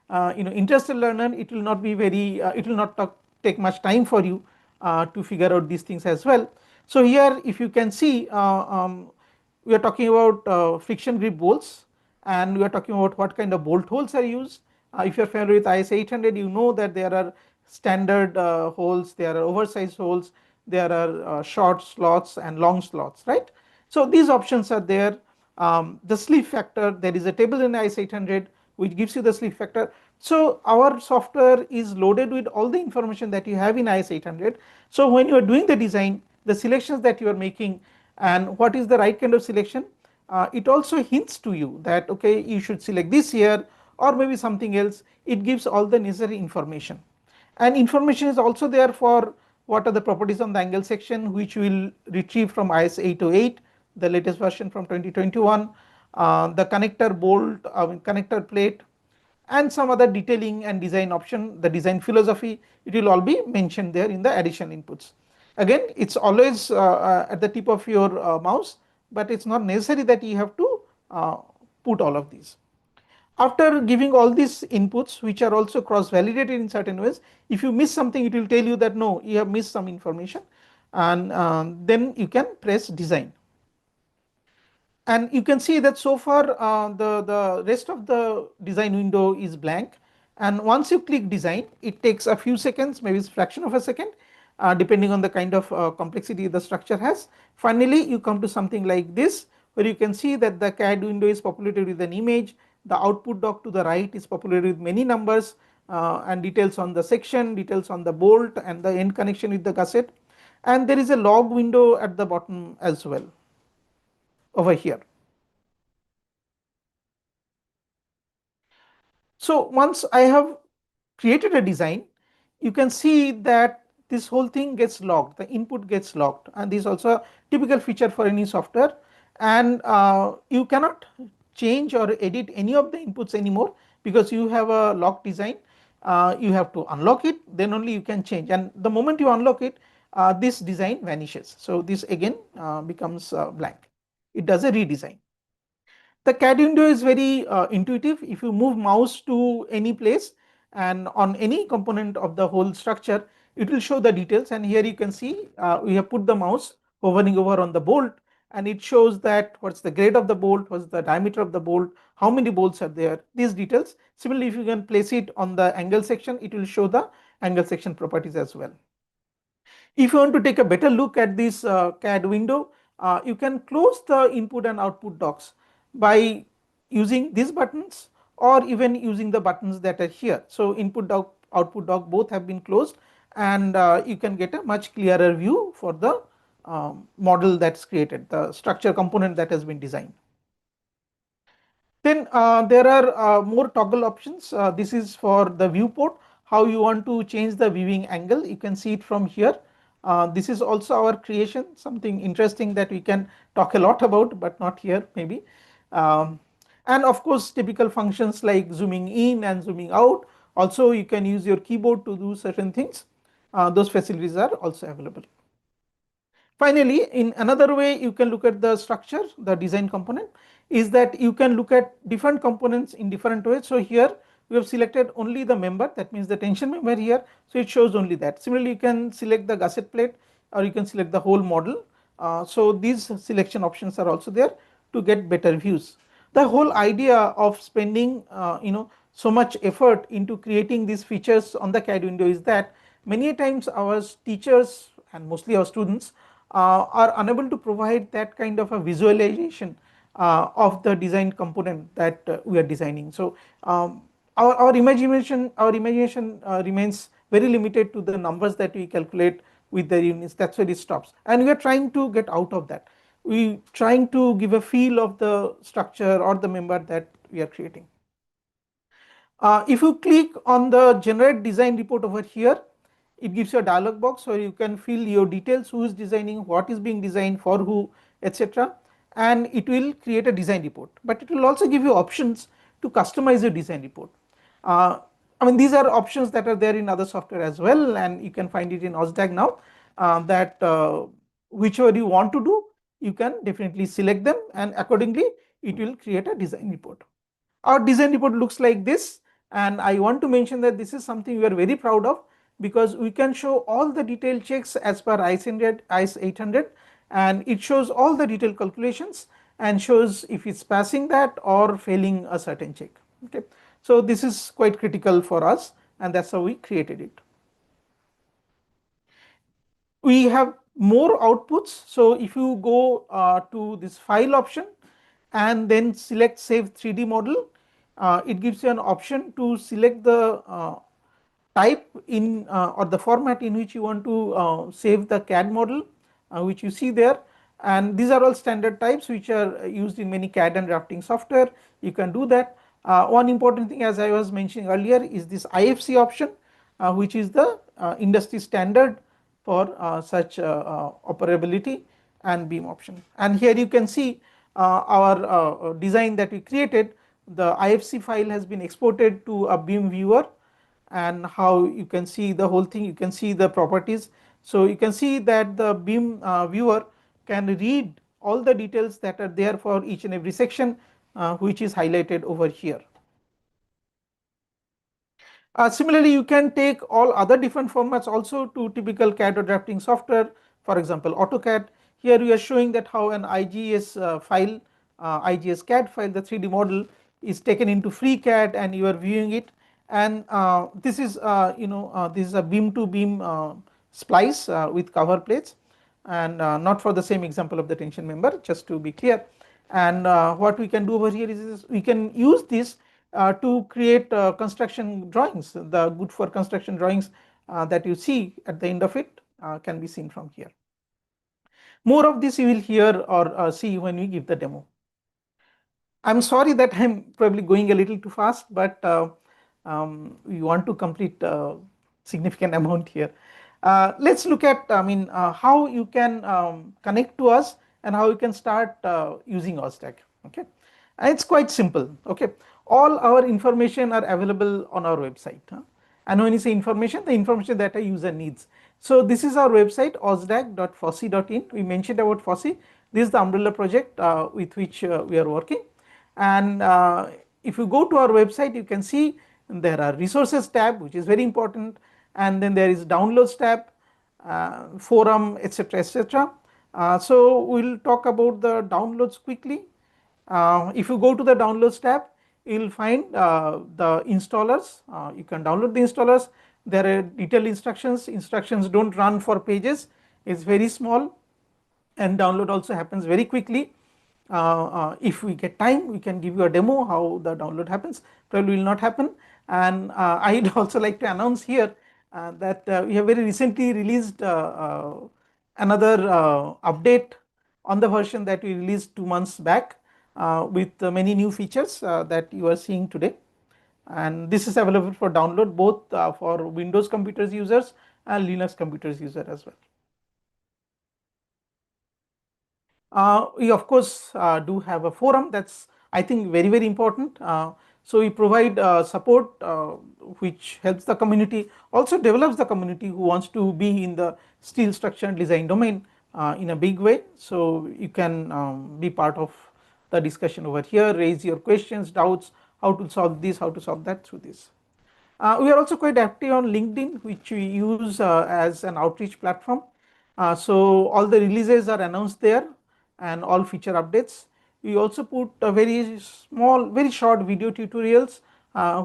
an interested learner, it will not be very it will not take much time for you to figure out these things as well. So here, if you can see, we are talking about friction grip bolts, and we are talking about what kind of bolt holes are used. If you are familiar with IS 800, you know that there are standard holes, there are oversized holes, there are short slots and long slots, right? So these options are there. The slip factor, there is a table in IS 800 which gives you the slip factor. So our software is loaded with all the information that you have in IS 800. So when you are doing the design, the selections that you are making and what is the right kind of selection, it also hints to you that okay, you should select this here or maybe something else. It gives all the necessary information. And information is also there for what are the properties on the angle section, which we will retrieve from IS 808, the latest version from 2021, the connector bolt, connector plate, and some other detailing and design option, the design philosophy, it will all be mentioned there in the additional inputs. Again, it's always at the tip of your mouse, but it's not necessary that you have to put all of these. After giving all these inputs, which are also cross validated in certain ways, if you miss something, it will tell you that no, you have missed some information, and then you can press design. And you can see that so far the rest of the design window is blank, and once you click design, it takes a few seconds, maybe it's a fraction of a second, depending on the kind of complexity the structure has. Finally you come to something like this, where you can see that the CAD window is populated with an image, the output dock to the right is populated with many numbers, and details on the section, details on the bolt and the end connection with the gusset, and there is a log window at the bottom as well over here. So once I have created a design, you can see that this whole thing gets logged, the input gets logged, and this is also a typical feature for any software, and you cannot change or edit any of the inputs anymore because you have a locked design. You have to unlock it, then only you can change, and the moment you unlock it, this design vanishes. So this again becomes blank. It does a redesign. The CAD window is very intuitive. If you move mouse to any place and on any component of the whole structure, it will show the details, and here you can see we have put the mouse hovering over on the bolt, and it shows that what's the grade of the bolt, what's the diameter of the bolt, how many bolts are there, these details. Similarly, if you can place it on the angle section, it will show the angle section properties as well. If you want to take a better look at this CAD window, you can close the input and output docks by using these buttons or even using the buttons that are here. So input dock, output dock both have been closed, and you can get a much clearer view for the model that's created, the structure component that has been designed. Then there are more toggle options. This is for the viewport, how you want to change the viewing angle. You can see it from here. This is also our creation, something interesting that we can talk a lot about, but not here maybe. And of course, typical functions like zooming in and zooming out. Also, you can use your keyboard to do certain things. Those facilities are also available. Finally, in another way you can look at the structure, the design component, is that you can look at different components in different ways. So here we have selected only the member, that means the tension member here, so it shows only that. Similarly, you can select the gusset plate or you can select the whole model. So these selection options are also there to get better views. The whole idea of spending so much effort into creating these features on the CAD window is that many times our teachers and mostly our students are unable to provide that kind of a visualization of the design component that we are designing. So our imagination remains very limited to the numbers that we calculate with the units. That's where it stops, and we are trying to get out of that. We trying to give a feel of the structure or the member that we are creating. If you click on the generate design report over here, it gives you a dialog box where you can fill your details, who is designing, what is being designed, for who, etc. And it will create a design report, but it will also give you options to customize your design report. I mean, these are options that are there in other software as well, and you can find it in Osdag now, that whichever you want to do, you can definitely select them, and accordingly it will create a design report. Our design report looks like this, and I want to mention that this is something we are very proud of, because we can show all the detailed checks as per IS 800, and it shows all the detailed calculations and shows if it's passing that or failing a certain check. Okay, so this is quite critical for us, and that's how we created it. We have more outputs. So if you go to this file option and then select save 3D model, it gives you an option to select the type in or the format in which you want to save the CAD model, which you see there, and these are all standard types which are used in many CAD and drafting software. You can do that. One important thing, as I was mentioning earlier, is this IFC option, which is the industry standard for such operability and beam option. And here you can see our design that we created. The IFC file has been exported to a beam viewer, and how you can see the whole thing, you can see the properties. So you can see that the beam viewer can read all the details that are there for each and every section, which is highlighted over here. Similarly, you can take all other different formats also to typical CAD or drafting software, for example AutoCAD. Here we are showing that how an IGS file, IGS CAD file, the 3D model is taken into FreeCAD and you are viewing it, and this is this is a beam to beam splice with cover plates, and not for the same example of the tension member, just to be clear. And what we can do over here is we can use this to create construction drawings. The good for construction drawings that you see at the end of it can be seen from here. More of this you will hear or see when we give the demo. I'm sorry that I'm probably going a little too fast, but we want to complete significant amount here. Let's look at how you can connect to us and how you can start using Osdag. Okay, and it's quite simple. Okay, all our information are available on our website. And when you say information, the information that a user needs. So this is our website, osdag.fossee.in. We mentioned about Fossee. This is the umbrella project with which we are working. And if you go to our website, you can see there are resources tab, which is very important, and then there is downloads tab, forum, etc., etc. So we'll talk about the downloads quickly. If you go to the downloads tab, you will find the installers. You can download the installers. There are detailed instructions. Instructions don't run for pages. It's very small, and download also happens very quickly. If we get time, we can give you a demo how the download happens. Probably will not happen. And I'd also like to announce here that we have very recently released another update on the version that we released 2 months back with many new features that you are seeing today. And this is available for download both for Windows computers users and Linux computers user as well. We of course do have a forum, that's I think very important. So we provide support which helps the community, also develops the community who wants to be in the steel structure and design domain in a big way. So you can be part of the discussion over here, raise your questions, doubts, how to solve this, how to solve that through this. We are also quite active on LinkedIn, which we use as an outreach platform. So all the releases are announced there and all feature updates. We also put a very small, very short video tutorials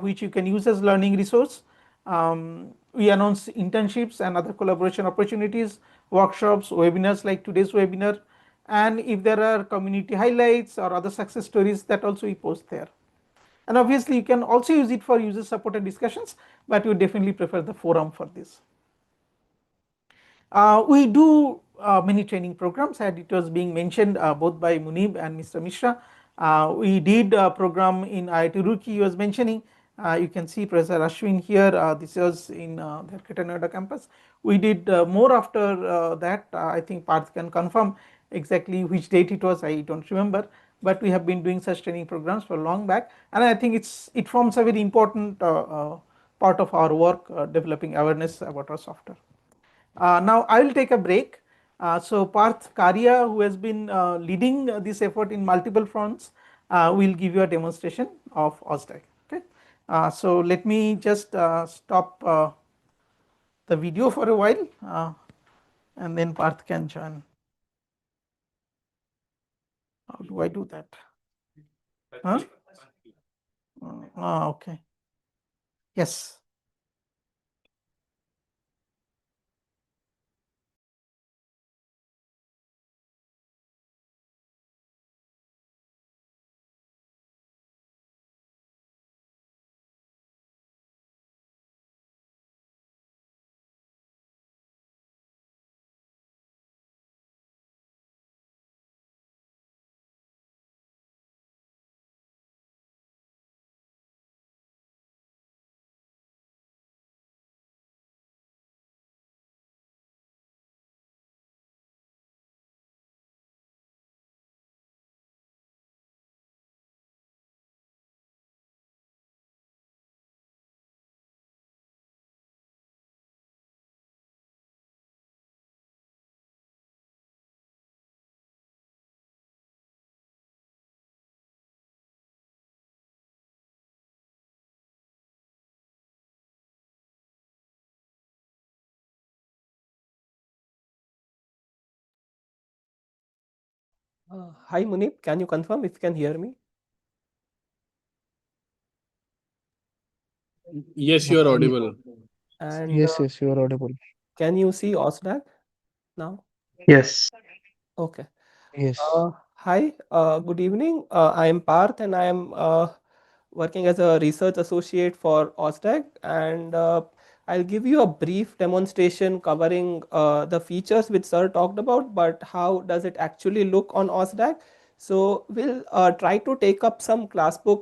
which you can use as learning resource. We announce internships and other collaboration opportunities, workshops, webinars like today's webinar, and if there are community highlights or other success stories, that also we post there. And obviously you can also use it for user supported discussions, but we definitely prefer the forum for this. We do many training programs, and it was being mentioned both by Munib and Mr. Mishra. We did a program in IIT Roorkee, he was mentioning. You can see Professor Ashwin here, this was in the Greater Noida campus. We did more after that. I think Parth can confirm exactly which date it was, I don't remember, but we have been doing such training programs for long back, and I think it forms a very important part of our work, developing awareness about our software. Now I will take a break. So Parth Karia, who has been leading this effort in multiple fronts, will give you a demonstration of Osdag. Okay. So let me just stop the video for a while, and then Parth can join. How do I do that? Huh? Okay. Yes. Hi Munib, can you confirm if you can hear me? Yes, you are audible. And Yes, yes, you are audible. can you see Osdag now? Yes. Okay. Yes. Hi, good evening. I am Parth and I am working as a research associate for Osdag, and I'll give you a brief demonstration covering the features which sir talked about, but how does it actually look on Osdag. So we'll try to take up some classic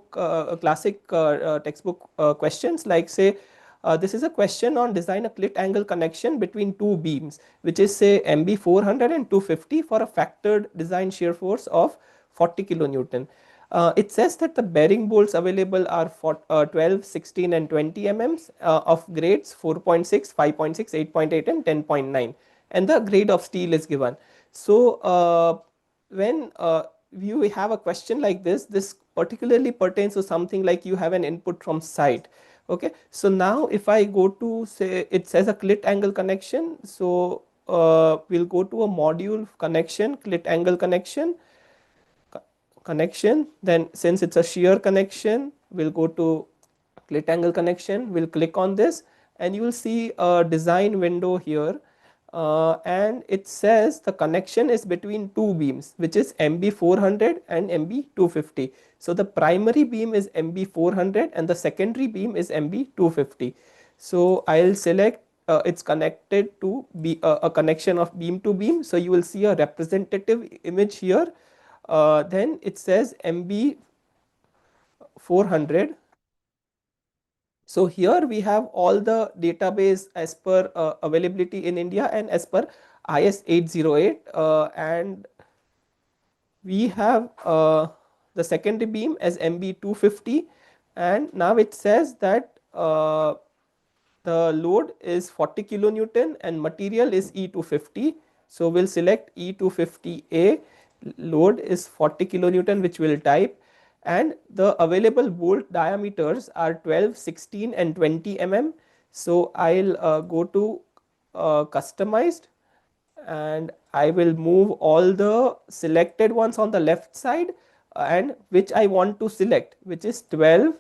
textbook questions, like say this is a question on design a clit angle connection between two beams, which is say MB 400 and 250 for a factored design shear force of 40 kilonewton. It says that the bearing bolts available are for 12, 16 and 20 mm of grades 4.6, 5.6, 8.8 and 10.9, and the grade of steel is given. So when you have a question like this particularly pertains to something like you have an input from site. Okay, so now if I go to, say, it says a clit angle connection, so we'll go to a module connection, clit angle connection. Then since it's a shear connection, we'll go to clit angle connection, we'll click on this and you will see a design window here, and it says the connection is between two beams, which is MB 400 and MB 250. So the primary beam is MB 400 and the secondary beam is MB 250. So I'll select it's connected to a connection of beam to beam. So you will see a representative image here. Then it says MB 400. So here we have all the database as per availability in India and as per IS 808, and we have the secondary beam as MB 250, and now it says that the load is 40 kilonewton and material is E250. So we'll select E250A, load is 40 kilonewton, which we'll type, and the available bolt diameters are 12, 16 and 20 mm. So I'll go to customized and I will move all the selected ones on the left side and which I want to select, which is 12,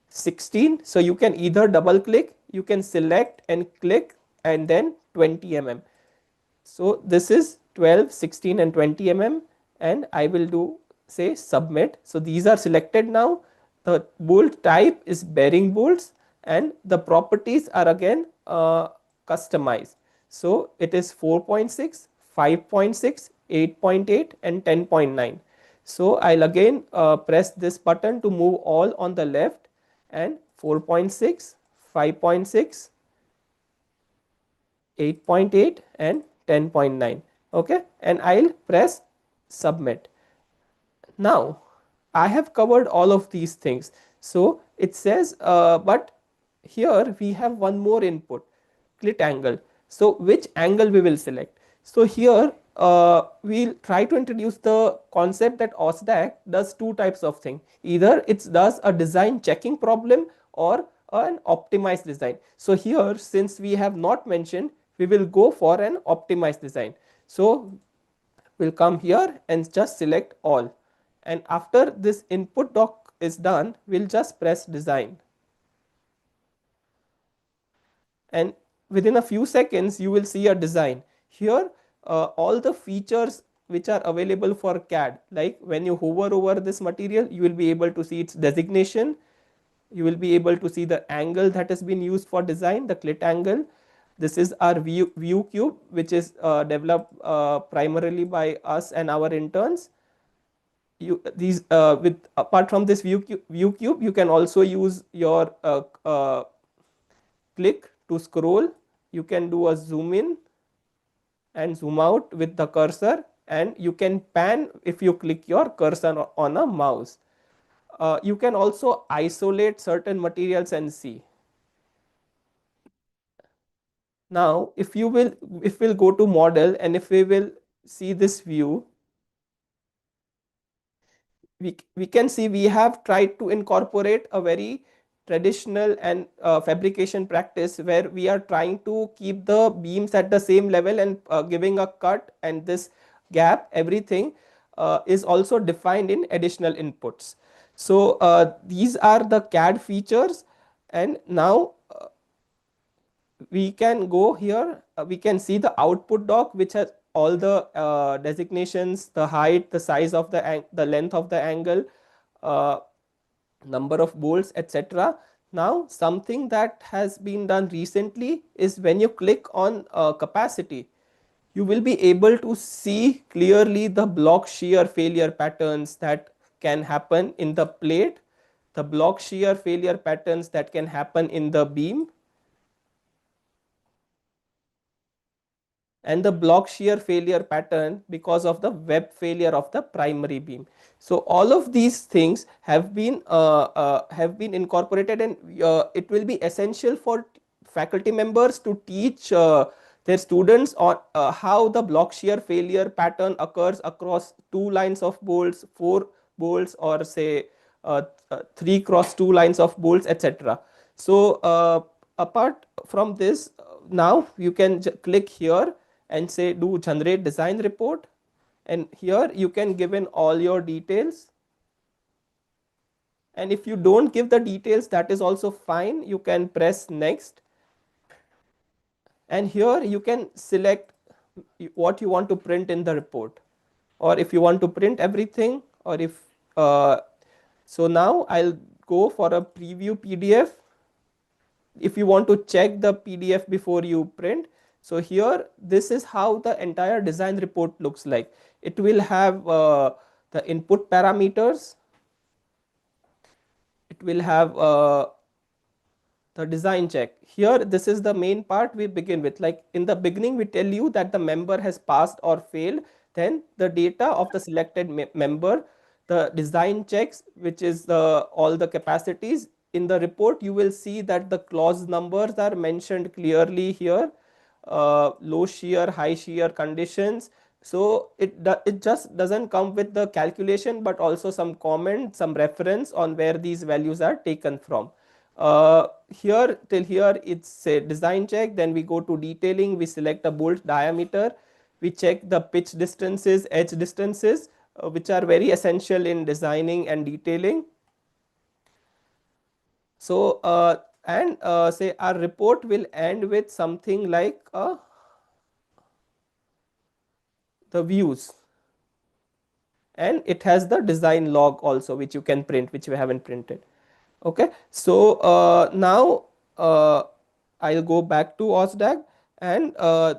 16. So you can either double click, you can select and click, and then 20 mm. So this is 12, 16 and 20 mm, and I will do, say, submit. So these are selected now. The bolt type is bearing bolts and the properties are again customized. So it is 4.6, 5.6, 8.8 and 10.9. So I'll again press this button to move all on the left, and 4.6, 5.6, 8.8 and 10.9. Okay, and I'll press submit. Now I have covered all of these things. So it says but here we have one more input, clit angle. So which angle we will select? So here we'll try to introduce the concept that Osdag does two types of thing. Either it does a design checking problem or an optimized design. So here, since we have not mentioned, we will go for an optimized design. So we'll come here and just select all, and after this input doc is done, we'll just press design, and within a few seconds you will see a design here. All the features which are available for CAD, like when you hover over this material, you will be able to see its designation, you will be able to see the angle that has been used for design, the clit angle. This is our view cube, which is developed primarily by us and our interns. You these with apart from this view cube, you can also use your click to scroll. You can do a zoom in and zoom out with the cursor, and you can pan if you click your cursor on a mouse. You can also isolate certain materials and see. Now if we'll go to model, and if we will see this view, we can see we have tried to incorporate a very traditional and fabrication practice where we are trying to keep the beams at the same level and giving a cut, and this gap, everything is also defined in additional inputs. So these are the CAD features, and now we can go here, we can see the output doc, which has all the designations, the height, the size of the length of the angle, uh, number of bolts, etc. Now something that has been done recently is when you click on capacity, you will be able to see clearly the block shear failure patterns that can happen in the plate, the block shear failure patterns that can happen in the beam, and the block shear failure pattern because of the web failure of the primary beam. So all of these things have been incorporated, and it will be essential for faculty members to teach their students on how the block shear failure pattern occurs across two lines of bolts, four bolts, or say 3 x 2 lines of bolts, etc. So apart from this, now you can click here and say do generate design report, and here you can give in all your details, and if you don't give the details, that is also fine. You can press next, and here you can select what you want to print in the report, or if you want to print everything, or if so now I'll go for a preview PDF if you want to check the PDF before you print. So here this is how the entire design report looks like. It will have the input parameters, it will have the design check. Here this is the main part we begin with. Like in the beginning we tell you that the member has passed or failed, then the data of the selected member, the design checks, which is all the capacities. In the report you will see that the clause numbers are mentioned clearly here, low shear, high shear conditions. So it just doesn't come with the calculation, but also some comment, some reference on where these values are taken from. Here till here it's a design check, then we go to detailing, we select a bolt diameter, we check the pitch distances, edge distances, which are very essential in designing and detailing. So and say our report will end with something like the views, and it has the design log also, which you can print, which we haven't printed. Okay, so now I'll go back to Osdag, and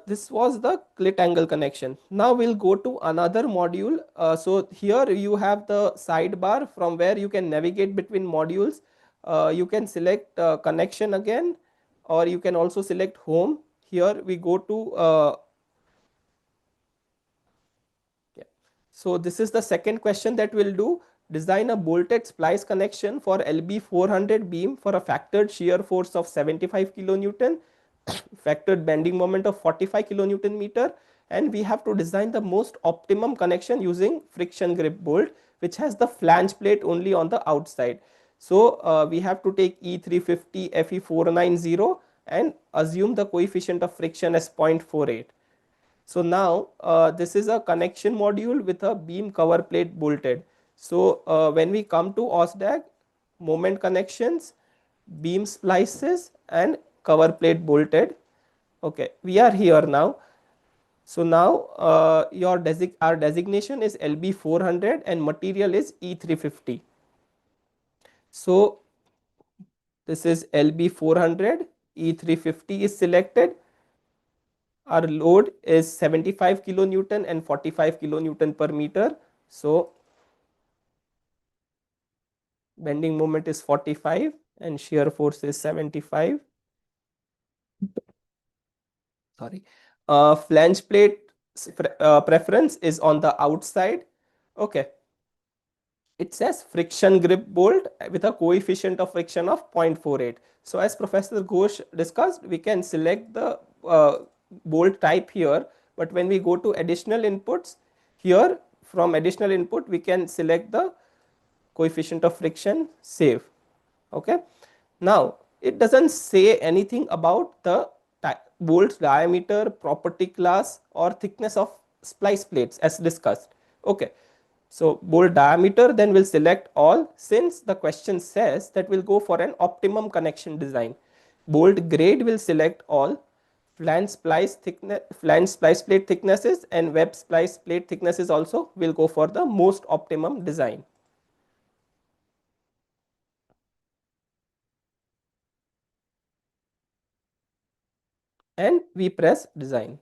this was the clit angle connection. Now we'll go to another module. So here you have the sidebar from where you can navigate between modules. You can select connection again, or you can also select home. Here we go to so this is the second question that we'll do. Design a bolted splice connection for LB 400 beam for a factored shear force of 75 kilonewton, factored bending moment of 45 kilonewton meter, and we have to design the most optimum connection using friction grip bolt, which has the flange plate only on the outside. So we have to take E350 Fe490 and assume the coefficient of friction as 0.48. So now this is a connection module with a beam cover plate bolted. So when we come to Osdag, moment connections, beam splices, and cover plate bolted. Okay, we are here now. So now our designation is LB 400 and material is E350. So this is LB 400, E350 is selected. Our load is 75 kilonewton and 45 kilonewton per meter. So bending moment is 45 and shear force is 75. Sorry. Flange plate preference is on the outside. Okay. It says friction grip bolt with a coefficient of friction of 0.48. So as Professor Ghosh discussed, we can select the bolt type here, but when we go to additional inputs, here from additional input we can select the coefficient of friction, save. Okay. Now it doesn't say anything about the bolt diameter, property class, or thickness of splice plates as discussed. Okay. So bolt diameter, then we'll select all, since the question says that we'll go for an optimum connection design. Bolt grade will select all. Flange splice plate thicknesses and web splice plate thicknesses also will go for the most optimum design. and we press design.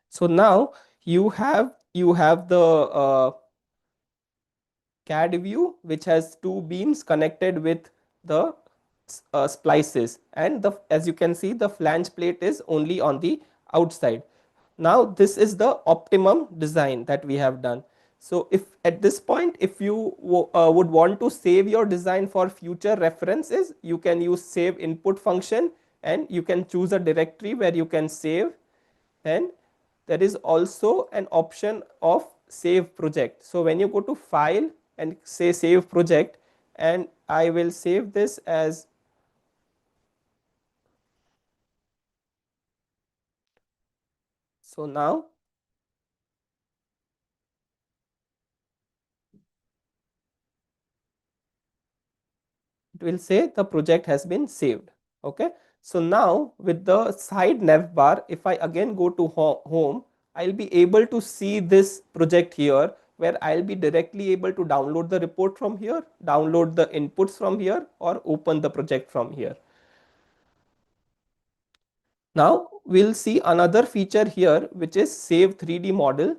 So now you have the CAD view which has two beams connected with the splices, and as you can see the flange plate is only on the outside. Now this is the optimum design that we have done. So if at this point if you would want to save your design for future references, you can use save input function and you can choose a directory where you can save. And there is also an option of save project. So when you go to file and say save project, and I will save this as so now it will say the project has been saved. Okay. So now with the side nav bar, if I again go to home, I'll be able to see this project here, where I'll be directly able to download the report from here, download the inputs from here, or open the project from here. Now we'll see another feature here, which is save 3D model.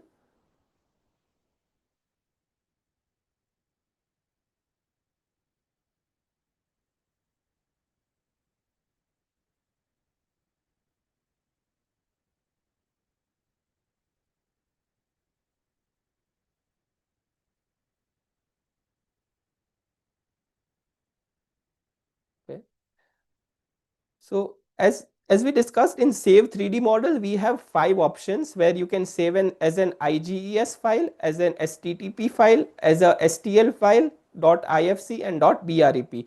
Okay. So as we discussed in save 3D model, we have 5 options where you can save as an IGES file, as an STTP file, as a STL file, .ifc and .brep.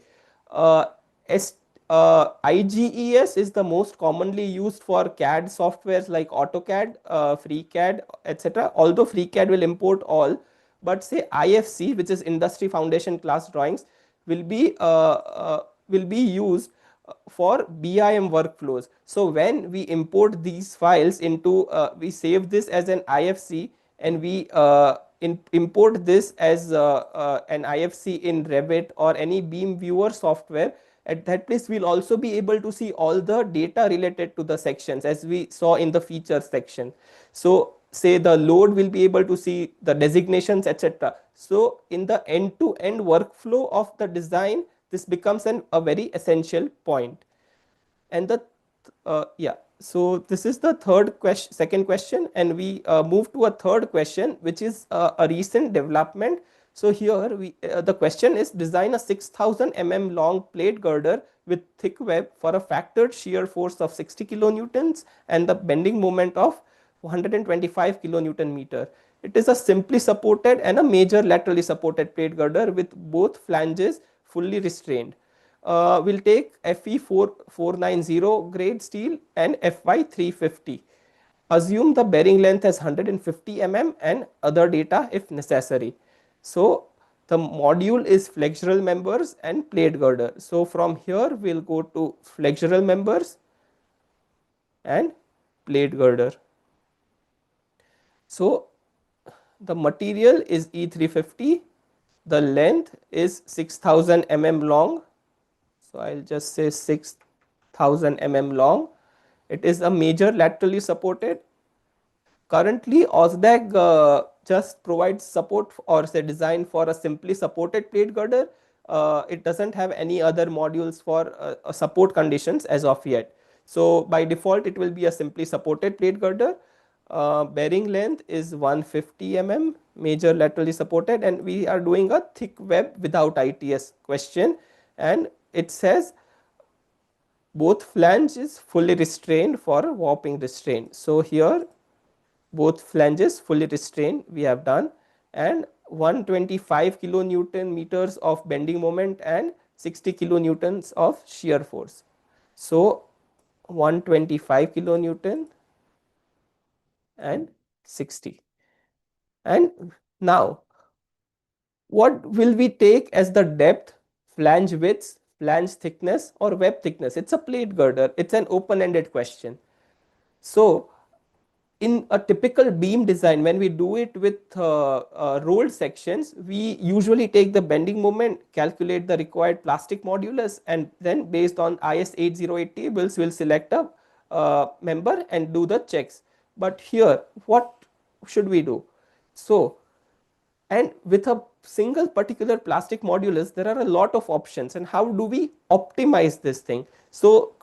Uh, S, IGES is the most commonly used for CAD softwares like AutoCAD, FreeCAD, etc. Although FreeCAD will import all, but say IFC, which is Industry Foundation Class Drawings, will be used for BIM workflows. So when we import these files into, we save this as an IFC, and we import this as an IFC in Revit or any beam viewer software. At that place we'll also be able to see all the data related to the sections, as we saw in the features section. So say the load will be able to see the designations, etc. So in the end to end workflow of the design, this becomes a very essential point. And the yeah, so this is the second question, and we move to a third question, which is a recent development. So here the question is, design a 6000 long plate girder with thick web for a factored shear force of 60 kilonewtons and the bending moment of 125 kilonewton meter. It is a simply supported and a major laterally supported plate girder with both flanges fully restrained. We'll take Fe 490 grade steel and Fy 350. Assume the bearing length as 150 and other data if necessary. So the module is flexural members and plate girder. So from here we'll go to flexural members and plate girder. So the material is E350, the length is 6000 long. So I'll just say 6000 long. It is a major laterally supported. Currently Osdag just provides support or say design for a simply supported plate girder. It doesn't have any other modules for support conditions as of yet. So by default it will be a simply supported plate girder. Bearing length is 150 major laterally supported, and we are doing a thick web without ITS question, and it says both flanges fully restrained for warping restraint. So here both flanges fully restrained we have done, and 125 kilonewton meters of bending moment and 60 kilonewtons of shear force. So 125 kilonewton and 60. And now what will we take as the depth, flange width, flange thickness, or web thickness? It's a plate girder. It's an open ended question. So in a typical beam design, when we do it with rolled sections, we usually take the bending moment, calculate the required plastic modulus, and then based on IS 808 tables, we'll select a member and do the checks. But here, what should we do? So, and with a single particular plastic modulus, there are a lot of options. And how do we optimize this thing? So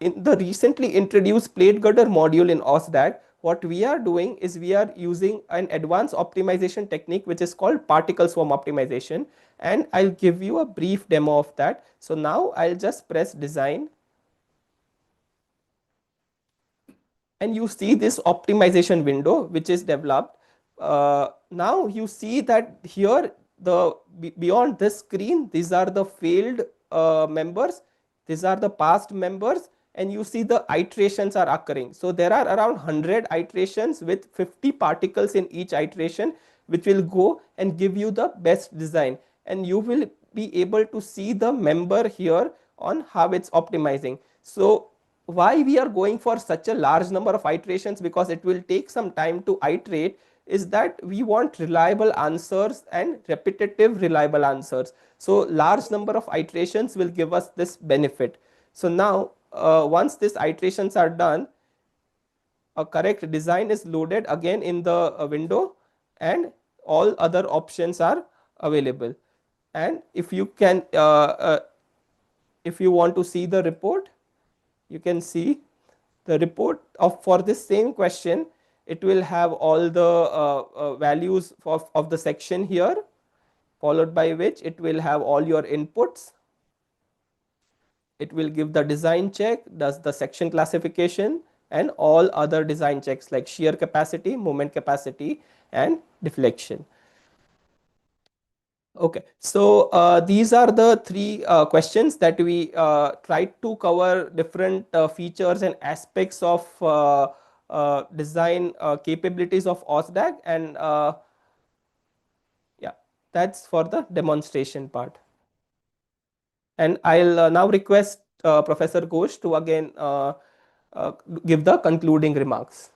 in the recently introduced plate girder module in Osdag, what we are doing is we are using an advanced optimization technique which is called particle swarm optimization, and I'll give you a brief demo of that. So now I'll just press design, and you see this optimization window which is developed. Now you see that here the beyond this screen, these are the failed members, these are the past members, and you see the iterations are occurring. So there are around 100 iterations with 50 particles in each iteration, which will go and give you the best design, and you will be able to see the member here on how it's optimizing. So why we are going for such a large number of iterations, because it will take some time to iterate, is that we want reliable answers and repetitive reliable answers. So large number of iterations will give us this benefit. So now once these iterations are done, a correct design is loaded again in the window, and all other options are available. And if you can if you want to see the report, you can see the report of for this same question. It will have all the values of the section here, followed by which it will have all your inputs. It will give the design check, does the section classification, and all other design checks like shear capacity, moment capacity, and deflection. Okay, so these are the three questions that we tried to cover different features and aspects of design capabilities of Osdag, and yeah, that's for the demonstration part. And I'll now request Professor Ghosh to again uh, give the concluding remarks.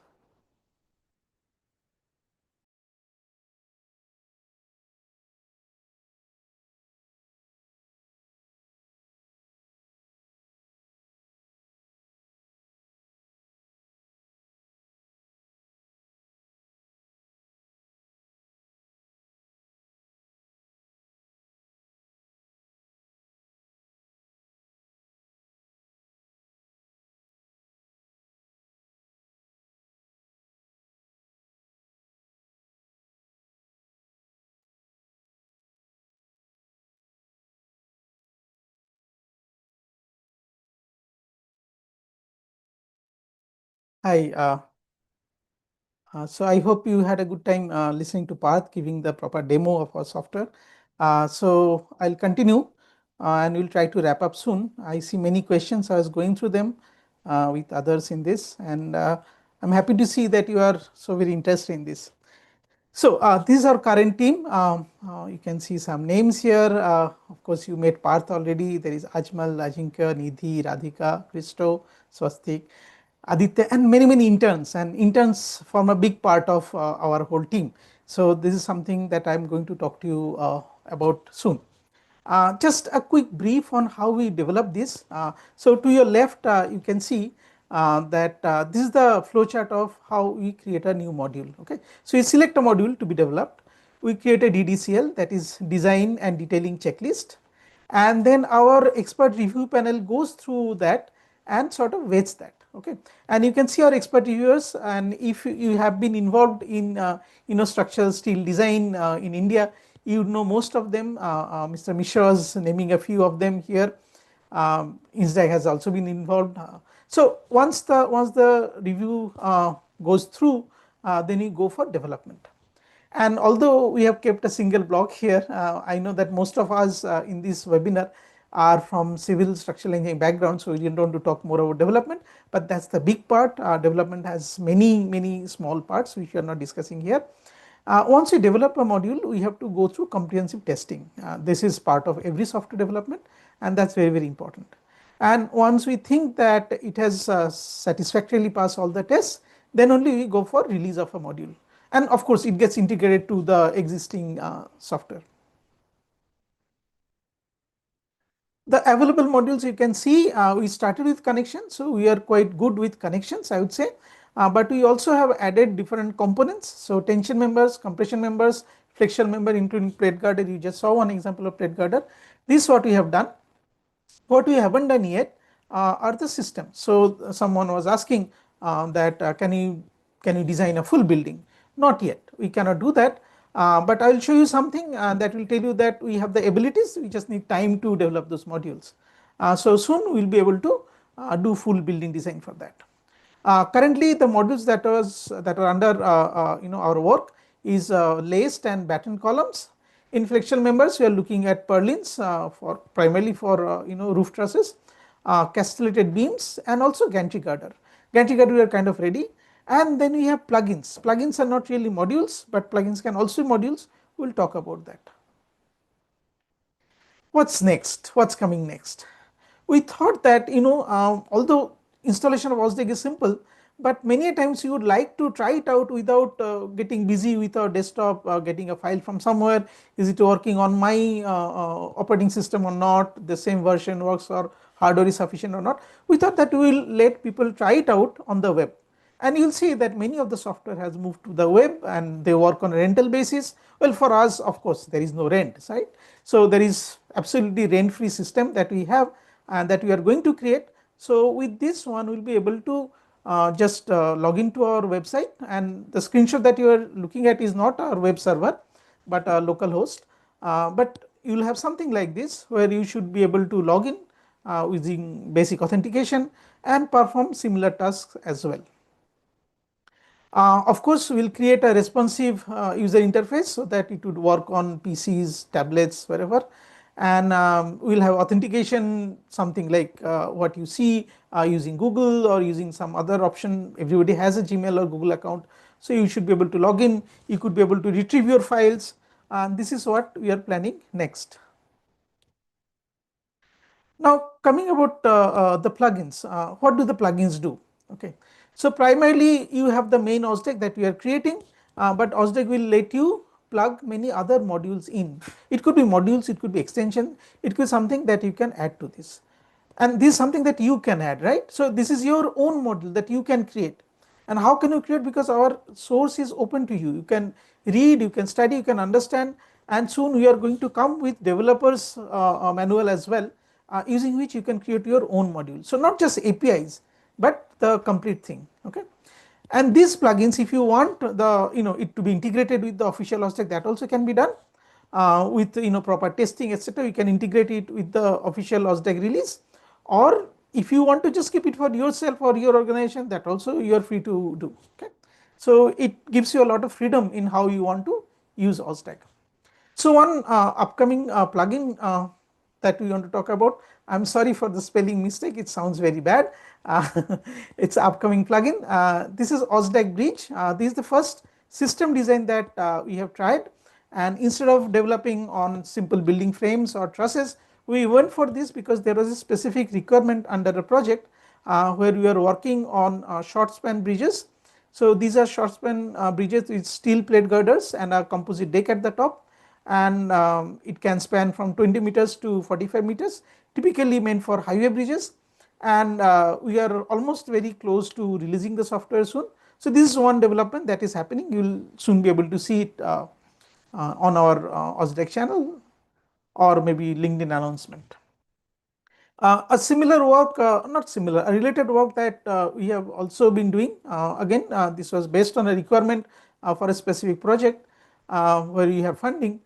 Hi. So I hope you had a good time listening to Parth giving the proper demo of our software. So I'll continue and we'll try to wrap up soon. I see many questions. I was going through them with others in this, and I'm happy to see that you are so very interested in this. So this is our current team. You can see some names here. Of course, you met Parth already. There is Ajmal, Ajinkya, Nidhi, Radhika, Christo, Swastik, Aditya, and many interns. And interns form a big part of our whole team. So this is something that I'm going to talk to you about soon. Just a quick brief on how we develop this. So to your left, you can see that this is the flowchart of how we create a new module. Okay, so you select a module to be developed. We create a DDCL, that is design and detailing checklist, and then our expert review panel goes through that and sort of weights that. Okay, and you can see our expert reviewers, and if you have been involved in structural steel design in India, you know most of them. Mr. Mishra was naming a few of them here. INSDAG has also been involved. So once the review goes through, then you go for development. And although we have kept a single block here, I know that most of us in this webinar are from civil structural engineering background, so we don't want to talk more about development, but that's the big part. Development has many small parts which we are not discussing here. Once we develop a module, we have to go through comprehensive testing. This is part of every software development, and that's very important. And once we think that it has satisfactorily passed all the tests, then only we go for release of a module. And of course, it gets integrated to the existing software. The available modules you can see, we started with connections, so we are quite good with connections, I would say. But we also have added different components, so tension members, compression members, flexion member, including plate girder. You just saw one example of plate girder. This is what we have done. What we haven't done yet are the systems. So someone was asking that can you design a full building? Not yet, we cannot do that. But I will show you something that will tell you that we have the abilities, we just need time to develop those modules. So soon we will be able to do full building design for that. Currently the modules that are under our work is laced and batten columns. In flexible members we are looking at purlins for primarily for roof trusses, castellated beams, and also gantry girder. Gantry girder we are kind of ready. And then we have plugins. Plugins are not really modules, but plugins can also be modules. We will talk about that. What's next? What's coming next? We thought that although installation of Osdag is simple, but many times you would like to try it out without getting busy with our desktop, getting a file from somewhere. Is it working on my operating system or not? The same version works, or hardware is sufficient or not? We thought that we will let people try it out on the web. And you will see that many of the software has moved to the web and they work on a rental basis. Well, for us, of course, there is no rent, right? So there is absolutely rent free system that we have and that we are going to create. So with this one, we will be able to just log into our website, and the screenshot that you are looking at is not our web server, but our local host. But you will have something like this where you should be able to log in using basic authentication and perform similar tasks as well. Of course, we will create a responsive user interface so that it would work on PCs, tablets, wherever. And we will have authentication, something like what you see using Google or using some other option. Everybody has a Gmail or Google account, so you should be able to log in. You could be able to retrieve your files. This is what we are planning next. Now coming about the plugins, what do the plugins do? Okay, so primarily you have the main Osdag that we are creating, but Osdag will let you plug many other modules in. It could be modules, it could be extension, it could be something that you can add to this. And this is something that you can add, right? So this is your own module that you can create. And how can you create? Because our source is open to you. You can read, you can study, you can understand, and soon we are going to come with developers manual as well, using which you can create your own module. So not just APIs, but the complete thing. Okay. And these plugins, if you want the it to be integrated with the official Osdag, that also can be done with proper testing, etc. You can integrate it with the official Osdag release, or if you want to just keep it for yourself or your organization, that also you are free to do. Okay. So it gives you a lot of freedom in how you want to use Osdag. So one upcoming plugin that we want to talk about, I'm sorry for the spelling mistake, it sounds very bad. It's upcoming plugin. This is Osdag Bridge. This is the first system design that we have tried, and instead of developing on simple building frames or trusses, we went for this because there was a specific requirement under the project where we are working on short span bridges. So these are short span bridges with steel plate girders and a composite deck at the top, and it can span from 20 meters to 45 meters, typically meant for highway bridges. And we are almost very close to releasing the software soon. So this is one development that is happening. You will soon be able to see it on our Osdag channel or maybe LinkedIn announcement. A similar work, not similar, a related work that we have also been doing. Again, this was based on a requirement for a specific project where we have funding.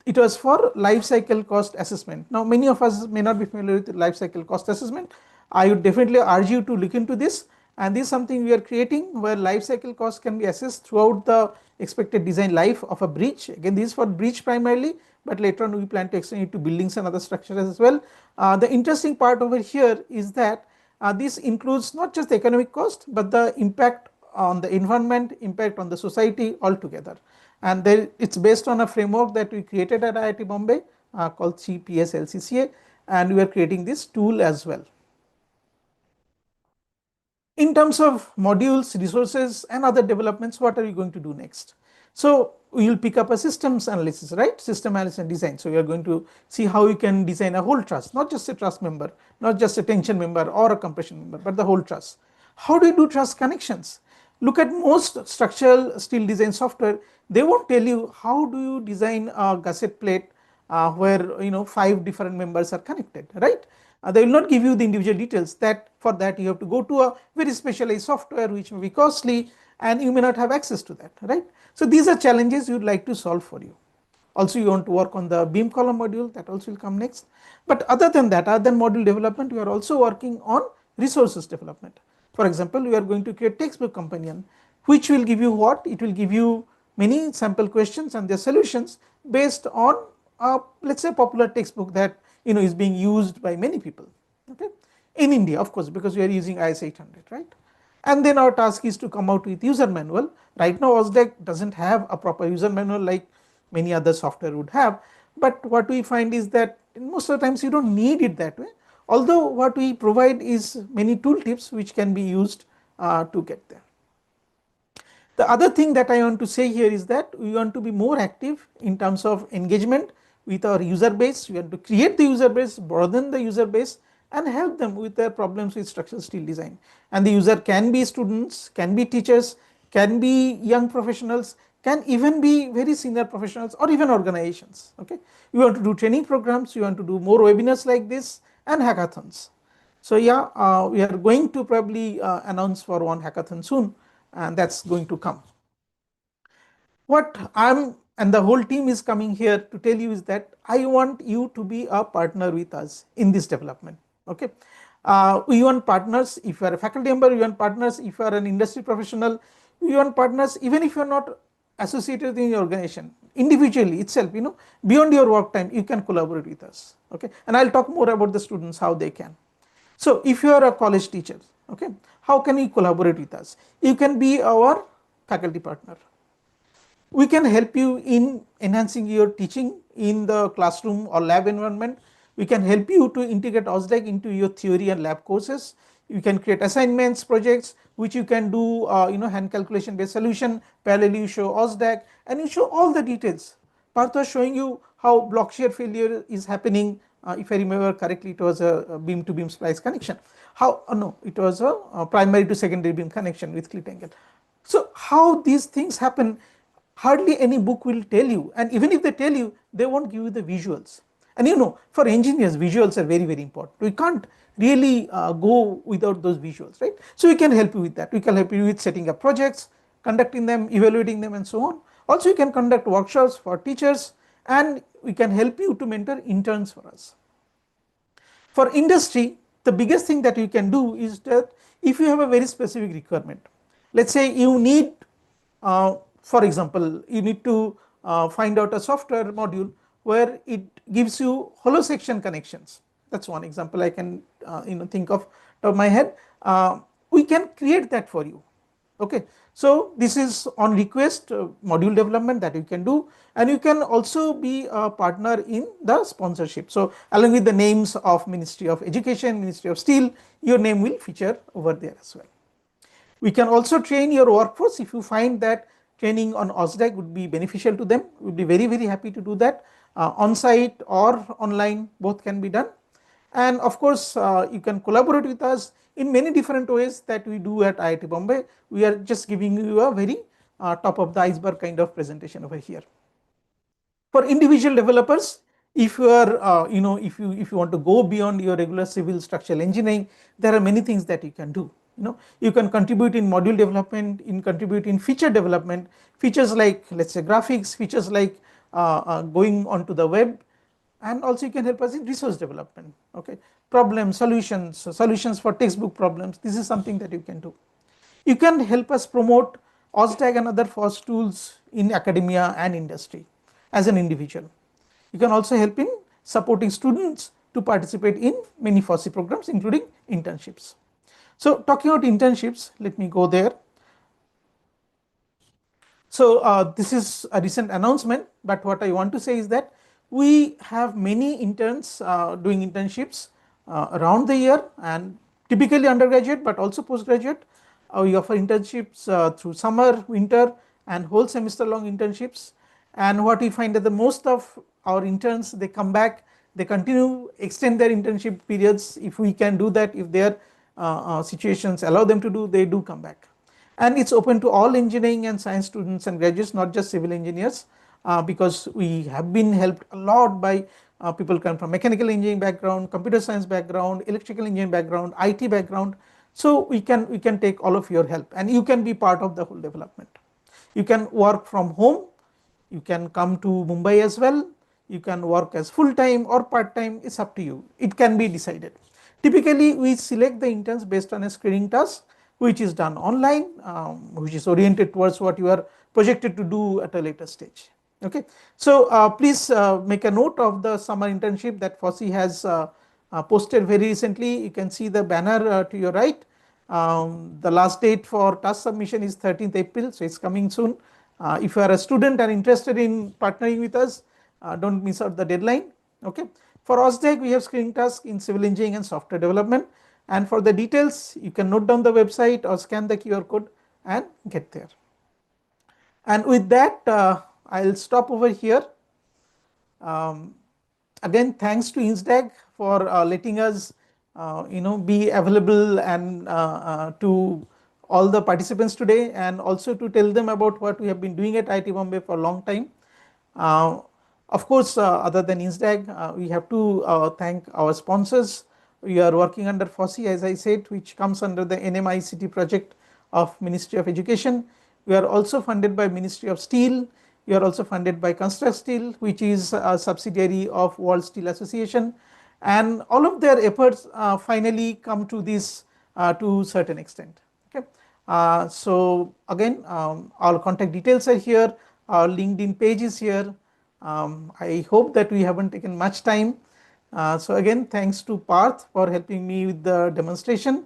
It was for life cycle cost assessment. Now many of us may not be familiar with life cycle cost assessment. I would definitely urge you to look into this, and this is something we are creating where life cycle costs can be assessed throughout the expected design life of a bridge. Again, this is for bridge primarily, but later on we plan to extend it to buildings and other structures as well. The interesting part over here is that this includes not just the economic cost, but the impact on the environment, impact on the society altogether. And it's based on a framework that we created at IIT Bombay called CPS LCCA, and we are creating this tool as well. In terms of modules, resources, and other developments, what are you going to do next? So we will pick up a systems analysis, right? System analysis and design. So we are going to see how you can design a whole truss, not just a truss member, not just a tension member or a compression member, but the whole truss. How do you do truss connections? Look at most structural steel design software. They won't tell you how do you design a gusset plate where 5 different members are connected, right? They will not give you the individual details. That for that you have to go to a very specialized software which may be costly, and you may not have access to that, right? So these are challenges you would like to solve for you. Also you want to work on the beam column module, that also will come next. But other than that, other than module development, we are also working on resources development. For example, we are going to create textbook companion, which will give you what? It will give you many sample questions and their solutions based on let's say popular textbook that is being used by many people, okay, in India, of course, because we are using IS 800, right? And then our task is to come out with user manual. Right now Osdag doesn't have a proper user manual like many other software would have, but what we find is that most of the times you don't need it that way, although what we provide is many tooltips which can be used to get there. The other thing that I want to say here is that we want to be more active in terms of engagement with our user base. We want to create the user base, broaden the user base, and help them with their problems with structural steel design. And the user can be students, can be teachers, can be young professionals, can even be very senior professionals or even organizations. Okay, we want to do training programs, we want to do more webinars like this and hackathons. So yeah, we are going to probably announce for one hackathon soon, and that's going to come. What I'm and the whole team is coming here to tell you is that I want you to be a partner with us in this development. Okay, we want partners. If you are a faculty member, we want partners. If you are an industry professional, we want partners. Even if you are not associated in your organization, individually itself, beyond your work time, you can collaborate with us. Okay, and I'll talk more about the students how they can. So if you are a college teacher, okay, how can you collaborate with us? You can be our faculty partner. We can help you in enhancing your teaching in the classroom or lab environment. We can help you to integrate Osdag into your theory and lab courses. You can create assignments, projects, which you can do, hand calculation based solution. Parallelly, you show Osdag and you show all the details. Partha was showing you how block shear failure is happening. If I remember correctly, it was a beam to beam splice connection. How? No, it was a primary to secondary beam connection with clit angle. So how these things happen, hardly any book will tell you, and even if they tell you, they won't give you the visuals. And for engineers, visuals are very, very important. We can't really go without those visuals, right? So we can help you with that. We can help you with setting up projects, conducting them, evaluating them, and so on. Also, you can conduct workshops for teachers, and we can help you to mentor interns for us. For industry, the biggest thing that you can do is that if you have a very specific requirement, let's say you need, for example, you need to find out a software module where it gives you hollow section connections. That's one example I can think of top of my head. We can create that for you. Okay, so this is on request module development that you can do, and you can also be a partner in the sponsorship. So along with the names of Ministry of Education, Ministry of Steel, your name will feature over there as well. We can also train your workforce. If you find that training on Osdag would be beneficial to them, we would be very, very happy to do that. On site or online, both can be done. And of course, you can collaborate with us in many different ways that we do at IIT Bombay. We are just giving you a very top of the iceberg kind of presentation over here. For individual developers, if you are, if you want to go beyond your regular civil structural engineering, there are many things that you can do. You can contribute in module development, contribute in feature development, features like, let's say, graphics, features like going onto the web, and also you can help us in resource development. Okay, problem solutions, solutions for textbook problems. This is something that you can do. You can help us promote Osdag and other FOSS tools in academia and industry as an individual. You can also help in supporting students to participate in many FOSSI programs, including internships. So talking about internships, let me go there. So this is a recent announcement, but what I want to say is that we have many interns doing internships around the year, and typically undergraduate but also postgraduate. We offer internships through summer, winter, and whole semester long internships. And what we find that the most of our interns, they come back, they continue, extend their internship periods. If we can do that, if their situations allow them to do, they do come back. And it's open to all engineering and science students and graduates, not just civil engineers, because we have been helped a lot by people come from mechanical engineering background, computer science background, electrical engineering background, IT background. So we can take all of your help, and you can be part of the whole development. You can work from home, you can come to Mumbai as well, you can work as full time or part time, it's up to you, it can be decided. Typically we select the interns based on a screening task which is done online, which is oriented towards what you are projected to do at a later stage. Okay, so please make a note of the summer internship that FOSSI has posted very recently. You can see the banner to your right. The last date for task submission is 13th April, so it's coming soon. If you are a student and interested in partnering with us, don't miss out the deadline. Okay. For Osdag, we have screening tasks in civil engineering and software development. And for the details, you can note down the website or scan the QR code and get there. And with that, I'll stop over here. Again, thanks to INSDAG for letting us be available and to all the participants today, and also to tell them about what we have been doing at IIT Bombay for a long time. Of course, other than INSDAG, we have to thank our sponsors. We are working under FOSSI, as I said, which comes under the NMICT project of Ministry of Education. We are also funded by Ministry of Steel. We are also funded by Construct Steel, which is a subsidiary of World Steel Association. And all of their efforts finally come to this to a certain extent. Okay. So again, our contact details are here, our LinkedIn page is here. I hope that we haven't taken much time. So again, thanks to Parth for helping me with the demonstration,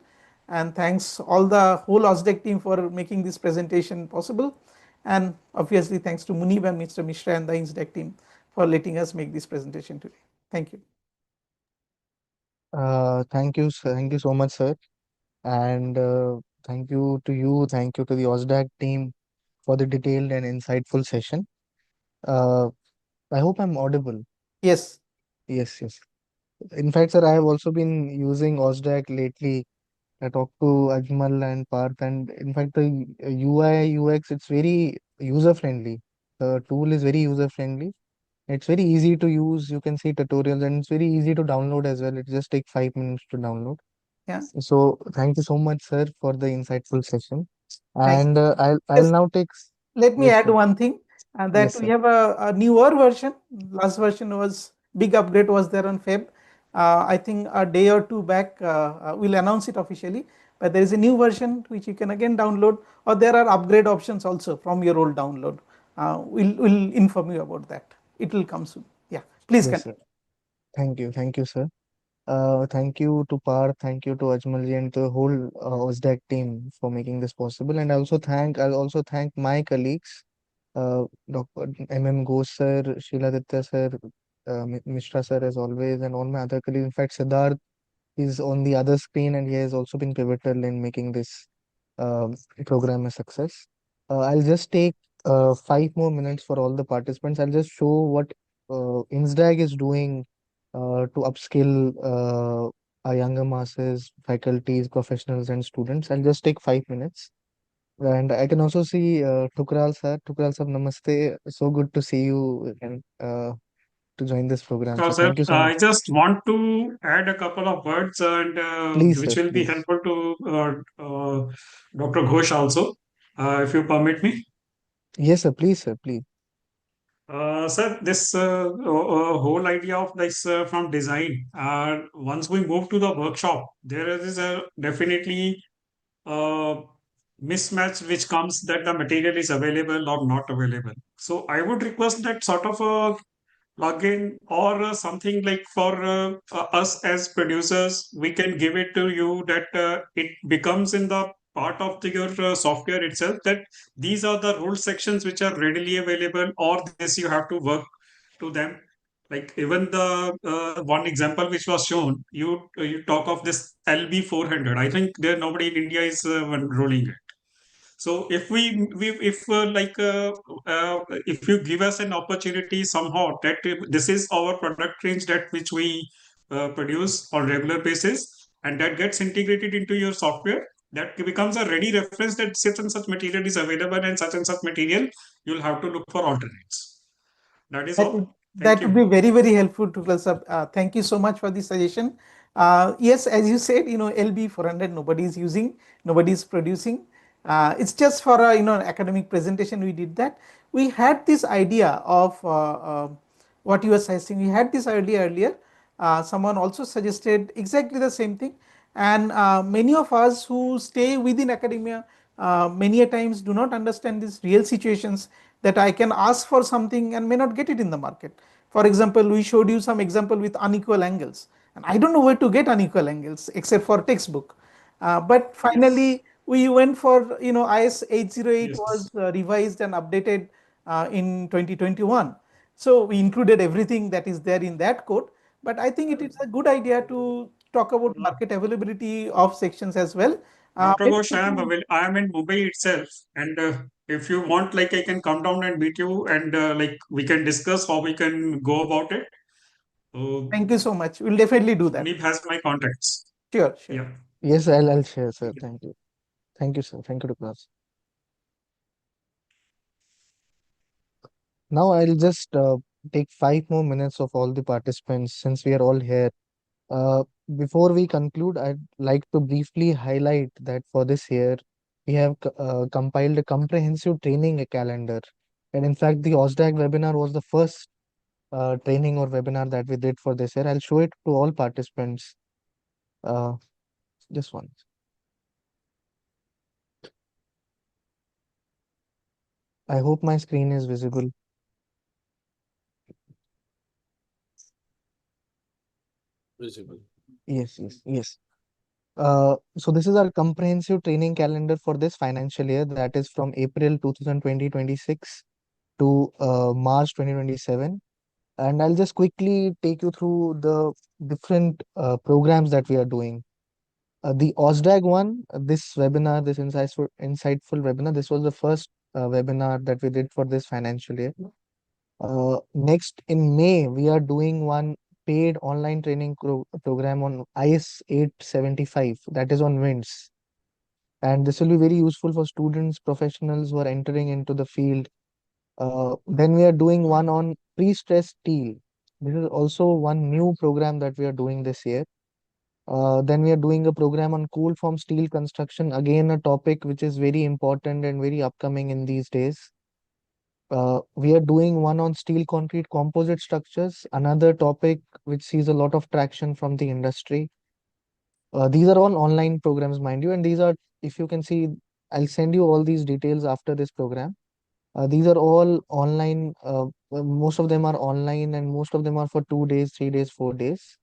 and thanks all the whole Osdag team for making this presentation possible, and obviously thanks to Munib and Mr. Mishra and the INSDAG team for letting us make this presentation today. Thank you. Thank you, sir. Thank you so much, sir. And thank you to you. Thank you to the OSDAG team for the detailed and insightful session. Uh, I hope I'm audible. Yes. Yes, yes. In fact, sir, I have also been using OSDAG lately. I talked to Ajmal and Parth, and in fact, the UI UX, it's very user friendly. The tool is very user friendly. It's very easy to use. You can see tutorials, and it's very easy to download as well. It just takes 5 minutes to download. Yeah. So thank you so much, sir, for the insightful session. Thanks. And I'll Yes. now take. Let me Yes, add sir. one thing, that Yes, we sir. have a newer version. Last version was big upgrade was there on Feb. I think a day or two back we'll announce it officially, but there is a new version which you can again download, or there are upgrade options also from your old download. We'll inform you about that. It will come soon. Yeah, please Yes, continue. sir. Thank you, sir. Thank you to Par, thank you to Ajmalji and the whole OSDAC team for making this possible. And I'll also thank my colleagues, Dr. MM Ghosh sir, Sheila Datta sir, Mishra sir as always, and all my other colleagues. In fact, Siddharth is on the other screen and he has also been pivotal in making this program a success. I'll just take 5 more minutes for all the participants. I'll just show what INSDAG is doing to upskill our younger masses, faculties, professionals, and students. I'll just take 5 minutes. And I can also see Tukral sir. Tukral sir, namaste. So good to see you and to join this program. So, So sir, thank you so much. I just want to add a couple of words and Please, which sir, will be please. helpful to Dr. Ghosh also, if you permit me. Yes, sir, please, sir, please. Sir, this whole idea of this from design, once we move to the workshop, there is a definitely uh, mismatch which comes that the material is available or not available. So I would request that sort of a plugin or something like for us as producers, we can give it to you that it becomes in the part of your software itself that these are the rule sections which are readily available, or this you have to work to them. Like even the one example which was shown, you talk of this LB 400. I think there nobody in India is rolling it. So if if you give us an opportunity somehow that this is our product range that which we produce on regular basis, and that gets integrated into your software, that becomes a ready reference that such and such material is available, and such material you'll have to look for alternates. That is That would all. Thank be you. very, very helpful to us. Thank you so much for the suggestion. Yes, as you said, LB 400 nobody is using, nobody is producing. It's just for a academic presentation we did that. We had this idea of what you were suggesting. We had this idea earlier. Someone also suggested exactly the same thing, and many of us who stay within academia many a times do not understand these real situations, that I can ask for something and may not get it in the market. For example, we showed you some example with unequal angles, and I don't know where to get unequal angles except for textbook. But Yes. finally we went for IS 808 Yes. was revised and updated in 2021. So we included everything that is there in that code. But I think it is a good idea to talk about Uh, market availability of sections as well. Dr. Maybe Ghosh, I am in Mumbai itself, and if you want, like, I can come down and meet you, and like we can discuss how we can go about it. thank you so much. We'll definitely do that. Munib has my contacts. Sure, sure. Yeah. Yes, I'll share, sir. Thank you. Thank you, sir. Thank you to class. Now I'll just take 5 more minutes of all the participants since we are all here. Uh, Before we conclude, I'd like to briefly highlight that for this year, we have compiled a comprehensive training calendar. And in fact, the Osdag webinar was the first training or webinar that we did for this year. I'll show it to all participants. Uh, just one. I hope my screen is visible. Visible. Yes, yes, yes. So this is our comprehensive training calendar for this financial year, that is from April 2026 to March 2027. And I'll just quickly take you through the different programs that we are doing. The OSDAG one, this webinar, this insightful webinar, this was the first webinar that we did for this financial year. Next, in May, we are doing one paid online training program on IS 875, that is on winds. And this will be very useful for students, professionals who are entering into the field. Then we are doing one on pre-stressed steel. This is also one new program that we are doing this year. Then we are doing a program on cool form steel construction, again a topic which is very important and very upcoming in these days. We are doing one on steel concrete composite structures, another topic which sees a lot of traction from the industry. These are all online programs, mind you, and these are, if you can see, I'll send you all these details after this program. These are all online. Most of them are online, and most of them are for 2 days, 3 days, 4 days.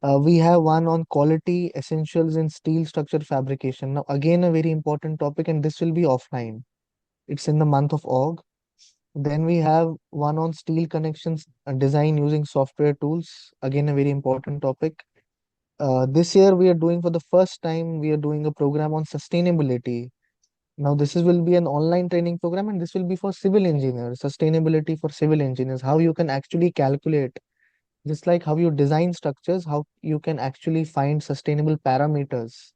We have one on quality essentials in steel structure fabrication. Now, again, a very important topic, and this will be offline. It's in the month of Aug. Then we have one on steel connections design using software tools. Again, a very important topic. This year, we are doing for the first time, we are doing a program on sustainability. Now, will be an online training program, and this will be for civil engineers, sustainability for civil engineers, how you can actually calculate, just like how you design structures, how you can actually find sustainable parameters.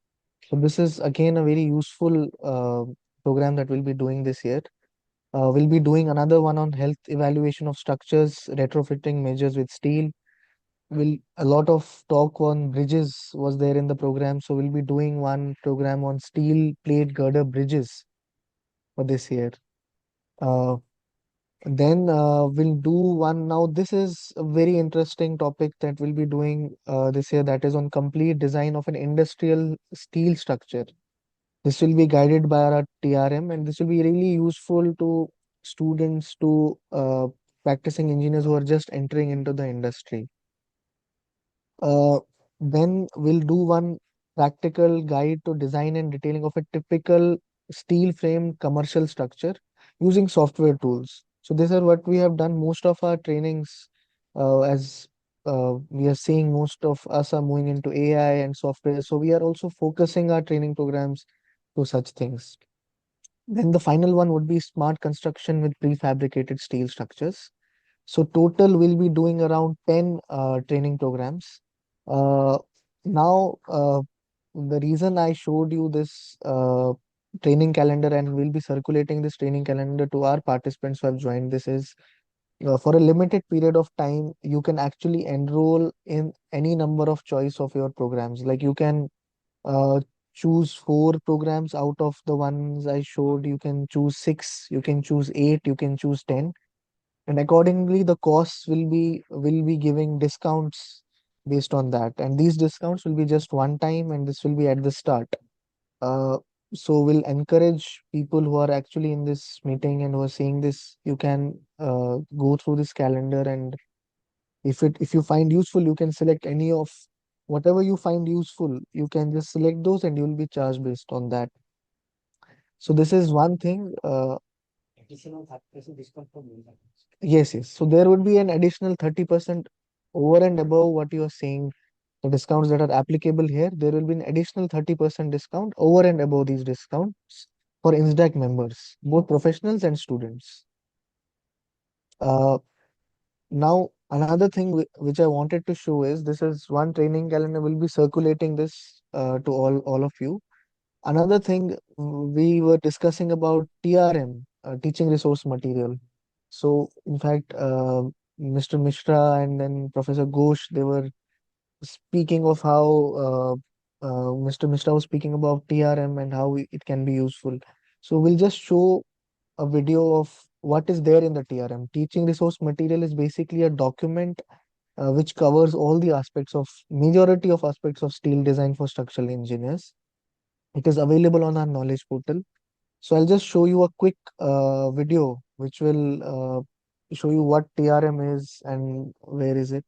So, this is again a very useful program that we'll be doing this year. We'll be doing another one on health evaluation of structures, retrofitting measures with steel. A lot of talk on bridges was there in the program, so we'll be doing one program on steel plate girder bridges for this year. Uh, then we'll do one. Now, this is a very interesting topic that we'll be doing this year, that is on complete design of an industrial steel structure. This will be guided by our TRM, and this will be really useful to students, to practicing engineers who are just entering into the industry. Uh, then we'll do one practical guide to design and detailing of a typical steel frame commercial structure using software tools. So these are what we have done most of our trainings. as we are seeing most of us are moving into AI and software. So we are also focusing our training programs to such things. Then the final one would be smart construction with prefabricated steel structures. So total we'll be doing around 10 training programs. Uh, now, the reason I showed you this training calendar and we'll be circulating this training calendar to our participants who have joined this is for a limited period of time, you can actually enroll in any number of choice of your programs. Like you can uh, choose 4 programs out of the ones I showed. You can choose 6, you can choose 8, you can choose 10, and accordingly the costs will be giving discounts based on that. And these discounts will be just one time, and this will be at the start. Uh, so we'll encourage people who are actually in this meeting and who are seeing this. You can go through this calendar, and if you find useful, you can select any of whatever you find useful. You can just select those, and you will be charged based on that. So this is one thing. Yes, yes. So there would be an additional 30% over and above what you are saying, the discounts that are applicable here. There will be an additional 30% discount over and above these discounts for INSDAG members, both professionals and students. Uh, Now, another thing which I wanted to show is this is one training calendar. We'll be circulating this to all of you. Another thing, we were discussing about TRM, teaching resource material. So, in fact, Mr. Mishra and then Professor Ghosh, they were speaking of how Mr. Mishra was speaking about TRM and how it can be useful. So, we'll just show a video of what is there in the TRM. Teaching resource material is basically a document which covers all the aspects of majority of aspects of steel design for structural engineers. It is available on our knowledge portal. So I'll just show you a quick video which will show you what TRM is and where is it.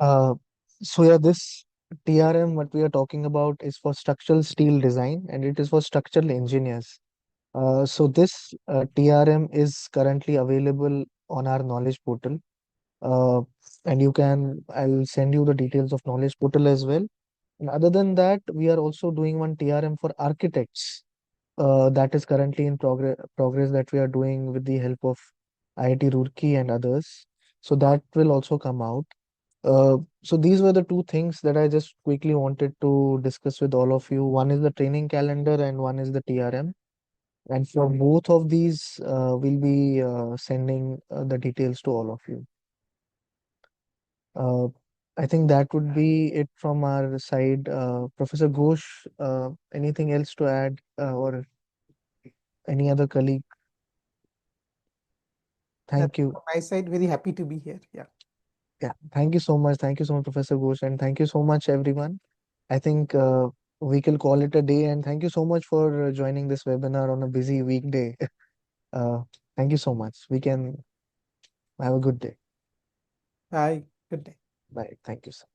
Uh, so yeah, this TRM what we are talking about is for structural steel design and it is for structural engineers. So this TRM is currently available on our knowledge portal. Uh, and I'll send you the details of knowledge portal as well. And other than that, we are also doing one TRM for architects that is currently in progress that we are doing with the help of IIT Roorkee and others. So that will also come out. So these were the two things that I just quickly wanted to discuss with all of you. One is the training calendar and one is the TRM. And for both of these, we'll be sending the details to all of you. Uh, I think that would be it from our side. Professor Ghosh, anything else to add or any other colleague? Thank you. From my side, very happy to be here. Yeah. Yeah, thank you so much. Thank you so much, Professor Ghosh, and thank you so much, everyone. I think we can call it a day, and thank you so much for joining this webinar on a busy weekday. Thank you so much. We can have a good day. Bye. Good day. Bye. Thank you, sir.